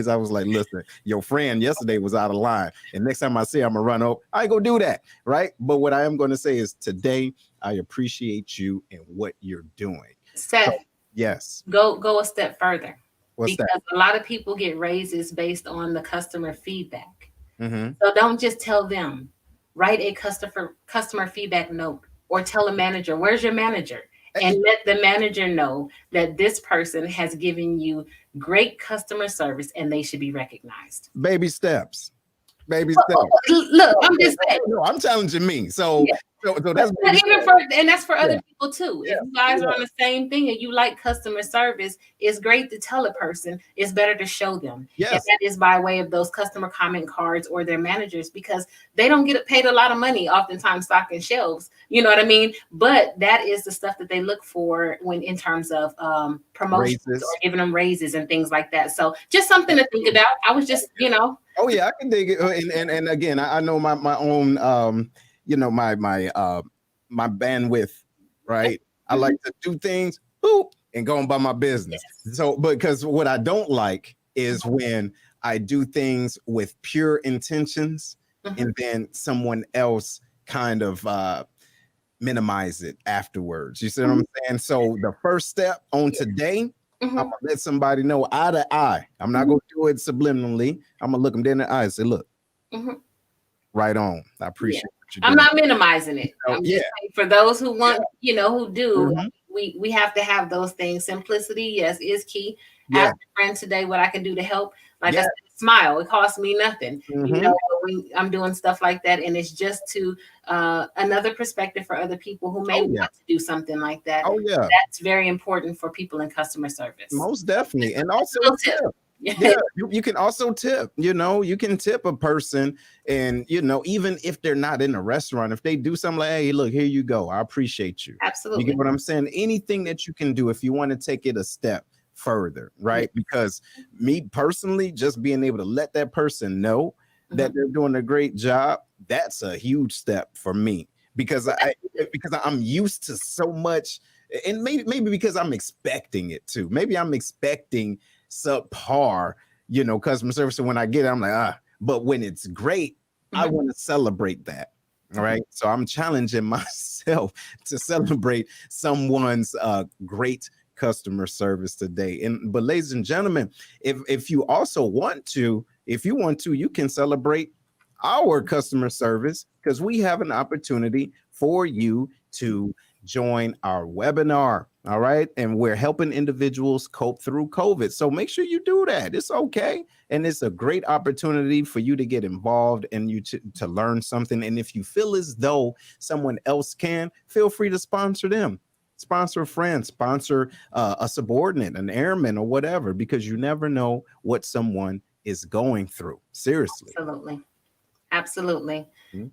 I was like, listen, your friend yesterday was out of line, and next time I see I'm gonna run over. I ain't gonna do that, right? But what I am gonna say is today I appreciate you and what you're doing. So Seth, yes, go a step further, what's that? because a lot of people get raises based on the customer feedback. Mm-hmm. So don't just tell them. Write a customer feedback note, or tell a manager, where's your manager? And let the manager know that this person has given you great customer service and they should be recognized. Baby steps. Baby steps. Look, No, I'm no, just saying. no, no, I'm challenging me. So, Yeah. so But, that's but baby even steps. for and that's for Yeah, other people too. yeah, If you guys are yeah. on the same thing and you like customer service, it's great to tell a person. It's better to show them, and Yes. that is by way of those customer comment cards or their managers, because they don't get paid a lot of money, oftentimes stocking shelves. You know what I mean? But that is the stuff that they look for when in terms of promotions or Raises. giving them raises and things like that. So just something to think about. I was just, Oh yeah, I can dig it. And again, I know my own my bandwidth, right? I like Mhm. to do things, boop, and go on by my business. Yes. So, because what I don't like is when I do things with pure intentions Mhm. and then someone else kind of minimize it afterwards. You see what I'm Mhm. saying? So the first step on today, I'm Mhm. gonna let somebody know eye to eye. I'm not Mhm. gonna do it subliminally. I'm gonna look them dead in the eye and say, look, Mhm. right on. I Yeah. appreciate what you're I'm doing. not minimizing it. So I'm yeah, just saying, for those who yeah. want, who do, Mhm. we have to have those things. Simplicity, yes, is key. Yeah, Ask a friend today what I can do to help. Like I yeah. said, smile. It costs me nothing. Mhm. I'm doing stuff like that, and it's just to another perspective for other people who may Oh yeah. want to do something like that. Oh yeah. That's very important for people in customer service. Most So definitely. And just also a little tip. tip. Yeah, you can also tip, you can tip a person, and even if they're not in a restaurant, if they do something like, hey, look, here you go. I appreciate you. You get Absolutely. what I'm saying? Anything that you can do if you want to take it a step further, Yeah. right? Because me personally, just being able to let that person know that Mhm. they're doing a great job, that's a huge step for me, because I'm used to so much, and maybe because I'm expecting it too. Maybe I'm expecting subpar, customer service. And when I get it, I'm like, but when it's great, I Mhm. want to celebrate that. All right. So I'm challenging myself to celebrate someone's great customer service today. But ladies and gentlemen, if you want to, you can celebrate our customer service because we have an opportunity for you to join our webinar. All right. And we're helping individuals cope through COVID. So make sure you do that. It's okay. And it's a great opportunity for you to get involved and you to learn something. And if you feel as though someone else can, feel free to sponsor them. Sponsor a friend, sponsor a subordinate, an airman or whatever, because you never know what someone is going through. Seriously. Absolutely.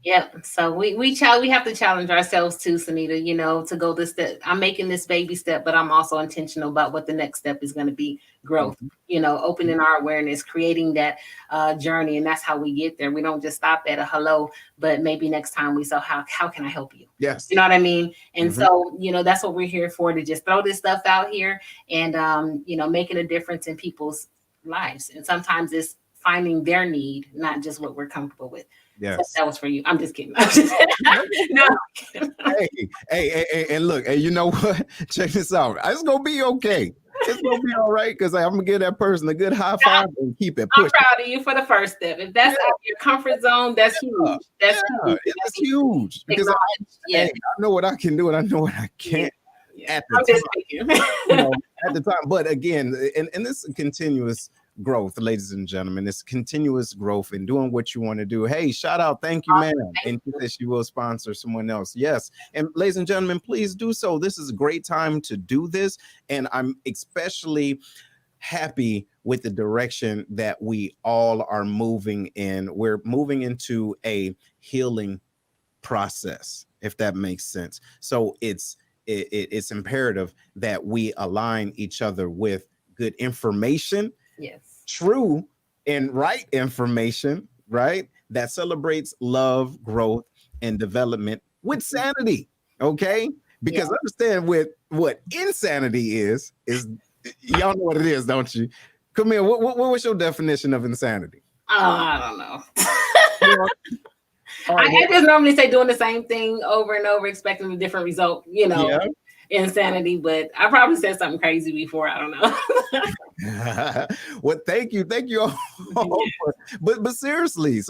Yeah. So we have to challenge ourselves too, Sanita, to go this step. I'm making this baby step, but I'm also intentional about what the next step is going to be. Growth, opening our awareness, creating that journey. And that's how we get there. We don't just stop at a hello, but maybe next time we say, how can I help you? Yes. You know what I mean? And so, that's what we're here for, to just throw this stuff out here and, making a difference in people's lives. And sometimes it's finding their need, not just what we're comfortable with. Yes. So that was for you. I'm just kidding. No. Hey, and look, hey, you know what? Check this out. It's gonna be okay. It's gonna be all right because I'm gonna give that person a good high five and keep it pushing. I'm proud of you for the first step. If that's out of your comfort zone, that's huge. That's huge. It's huge because I know what I can do and I know what I can't. At the time, but again, and this is continuous growth, ladies and gentlemen. It's continuous growth in doing what you want to do. Hey, shout out, thank you, ma'am. And she will sponsor someone else. Yes, and ladies and gentlemen, please do so. This is a great time to do this, and I'm especially happy with the direction that we all are moving in. We're moving into a healing process, if that makes sense. So it's imperative that we align each other with good information, true and right information, right? That celebrates love, growth, and development with sanity. Okay. Because understand with what insanity is y'all know what it is, don't you? Come here. What was your definition of insanity? Oh, I don't know. I just normally say doing the same thing over and over, expecting a different result, insanity, but I probably said something crazy before. I don't know. Well, thank you all. But seriously,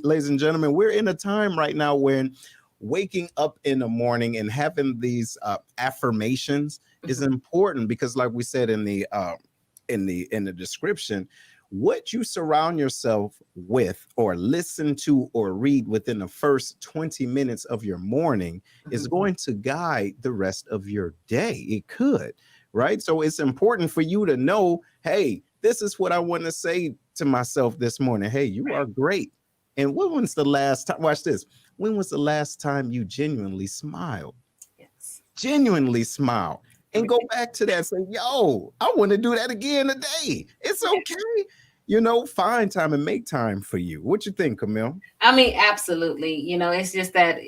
ladies and gentlemen, we're in a time right now when waking up in the morning and having these affirmations is important because, like we said in the description, what you surround yourself with or listen to or read within the first 20 minutes of your morning is going to guide the rest of your day. It could, right? So it's important for you to know, hey, this is what I want to say to myself this morning. Hey, you are great. And when was the last time, watch this, when was the last time you genuinely smiled? Yes. Genuinely smile. And go back to that. Say, yo, I want to do that again today. It's okay. Find time and make time for you. What you think, Camille? I mean, absolutely. It's just that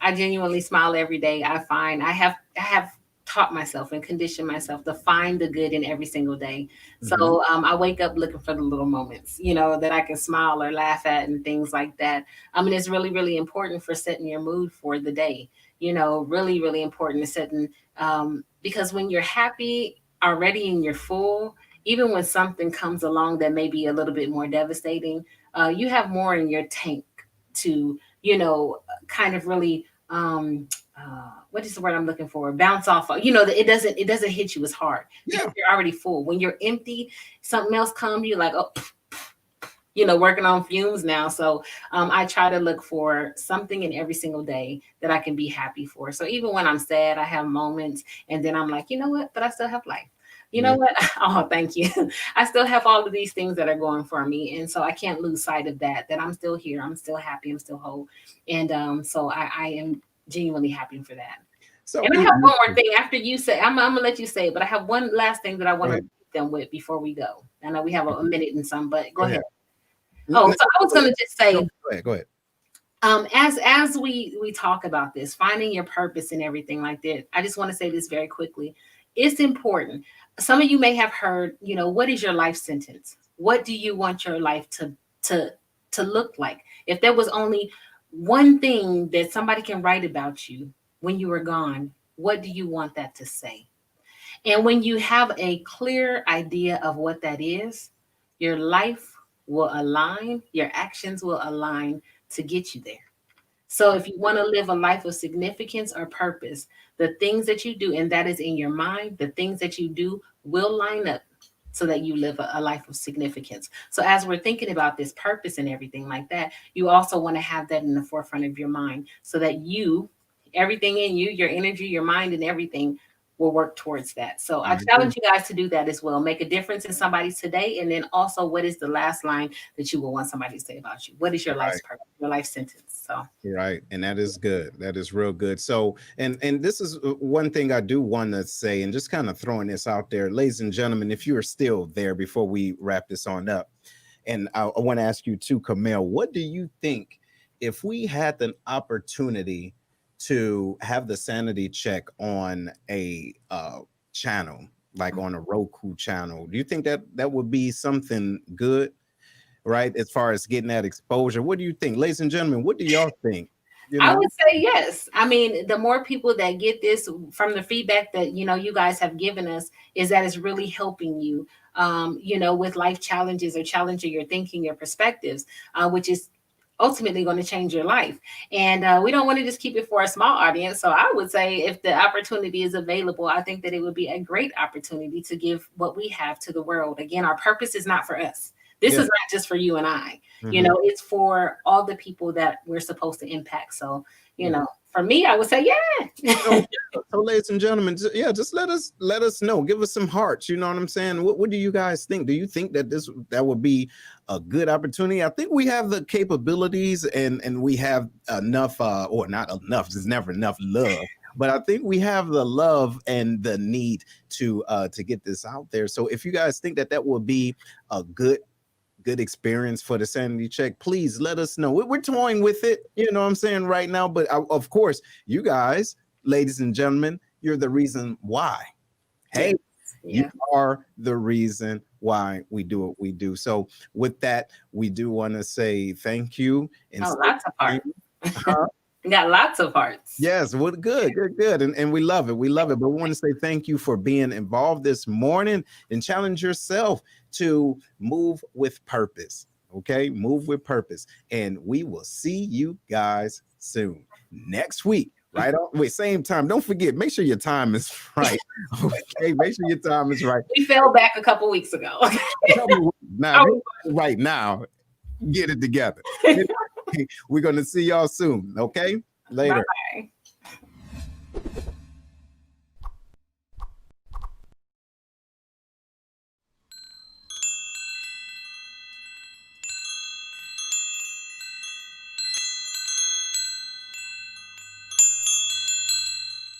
I genuinely smile every day. I find I have taught myself and conditioned myself to find the good in every single day. So I wake up looking for the little moments, that I can smile or laugh at and things like that. I mean, it's really, really important for setting your mood for the day. Really, really important to setting, because when you're happy already and you're full, even when something comes along that may be a little bit more devastating, you have more in your tank to, kind of really, what is the word I'm looking for? Bounce off of, it doesn't hit you as hard. Because you're already full. When you're empty, something else comes, you're like, oh, working on fumes now. So I try to look for something in every single day that I can be happy for. So even when I'm sad, I have moments and then I'm like, you know what, but I still have life. You know what? Oh, thank you. I still have all of these things that are going for me. And so I can't lose sight of that I'm still here. I'm still happy. I'm still whole. And so I am genuinely happy for that. So, and I have one more thing after you say, I'm going to let you say it, but I have one last thing that I want to leave them with before we go. I know we have a minute and some, but go ahead. Oh, so I was going to just say, go ahead. As we talk about this, finding your purpose and everything like that, I just want to say this very quickly. It's important. Some of you may have heard, what is your life sentence? What do you want your life to look like? If there was only one thing that somebody can write about you when you were gone, what do you want that to say? And when you have a clear idea of what that is, your life will align, your actions will align to get you there. So if you want to live a life of significance or purpose, the things that you do, and that is in your mind, the things that you do will line up so that you live a life of significance. So as we're thinking about this purpose and everything like that, you also want to have that in the forefront of your mind so that everything in you, your energy, your mind, and everything will work towards that. So I challenge you guys to do that as well. Make a difference in somebody's today. And then also, what is the last line that you will want somebody to say about you? What is your life's purpose, your life sentence? So right. And that is good. That is real good. So, and this is one thing I do want to say, and just kind of throwing this out there, ladies and gentlemen, if you are still there before we wrap this on up, and I want to ask you too, Camille, what do you think if we had an opportunity to have the Sanity Check on a channel, like on a Roku channel? Do you think that that would be something good, right? As far as getting that exposure, what do you think, ladies and gentlemen? What do y'all think? You I know, would say yes. I mean, the more people that get this from the feedback that, you guys have given us is that it's really helping you, with life challenges or challenging your thinking, your perspectives, which is ultimately going to change your life. And we don't want to just keep it for a small audience. So I would say if the opportunity is available, I think that it would be a great opportunity to give what we have to the world. Again, our purpose is not for us. This is not just for you and I, it's for all the people that we're supposed to impact. So, for me, I would say, yeah. So, ladies and gentlemen, just let us know. Give us some hearts. You know what I'm saying? What do you guys think? Do you think that that would be a good opportunity? I think we have the capabilities and we have enough, or not enough. There's never enough love. But I think we have the love and the need to get this out there. So if you guys think that that will be a good experience for the Sanity Check, please let us know. We're toying with it, you know what I'm saying, right now. But of course, you guys, ladies and gentlemen, you're the reason why. Hey, you are the reason why we do what we do. So with that, we do want to say thank you. And lots of hearts. We got lots of hearts. Yes, well, good. And we love it. We love it. But we want to say thank you for being involved this morning and challenge yourself to move with purpose. Okay, move with purpose. And we will see you guys soon. Next week, right on. Wait, same time. Don't forget, make sure your time is right. Okay, make sure your time is right. We fell back a couple weeks ago. Now, right now, get it together. We're going to see y'all soon. Okay, later. Bye.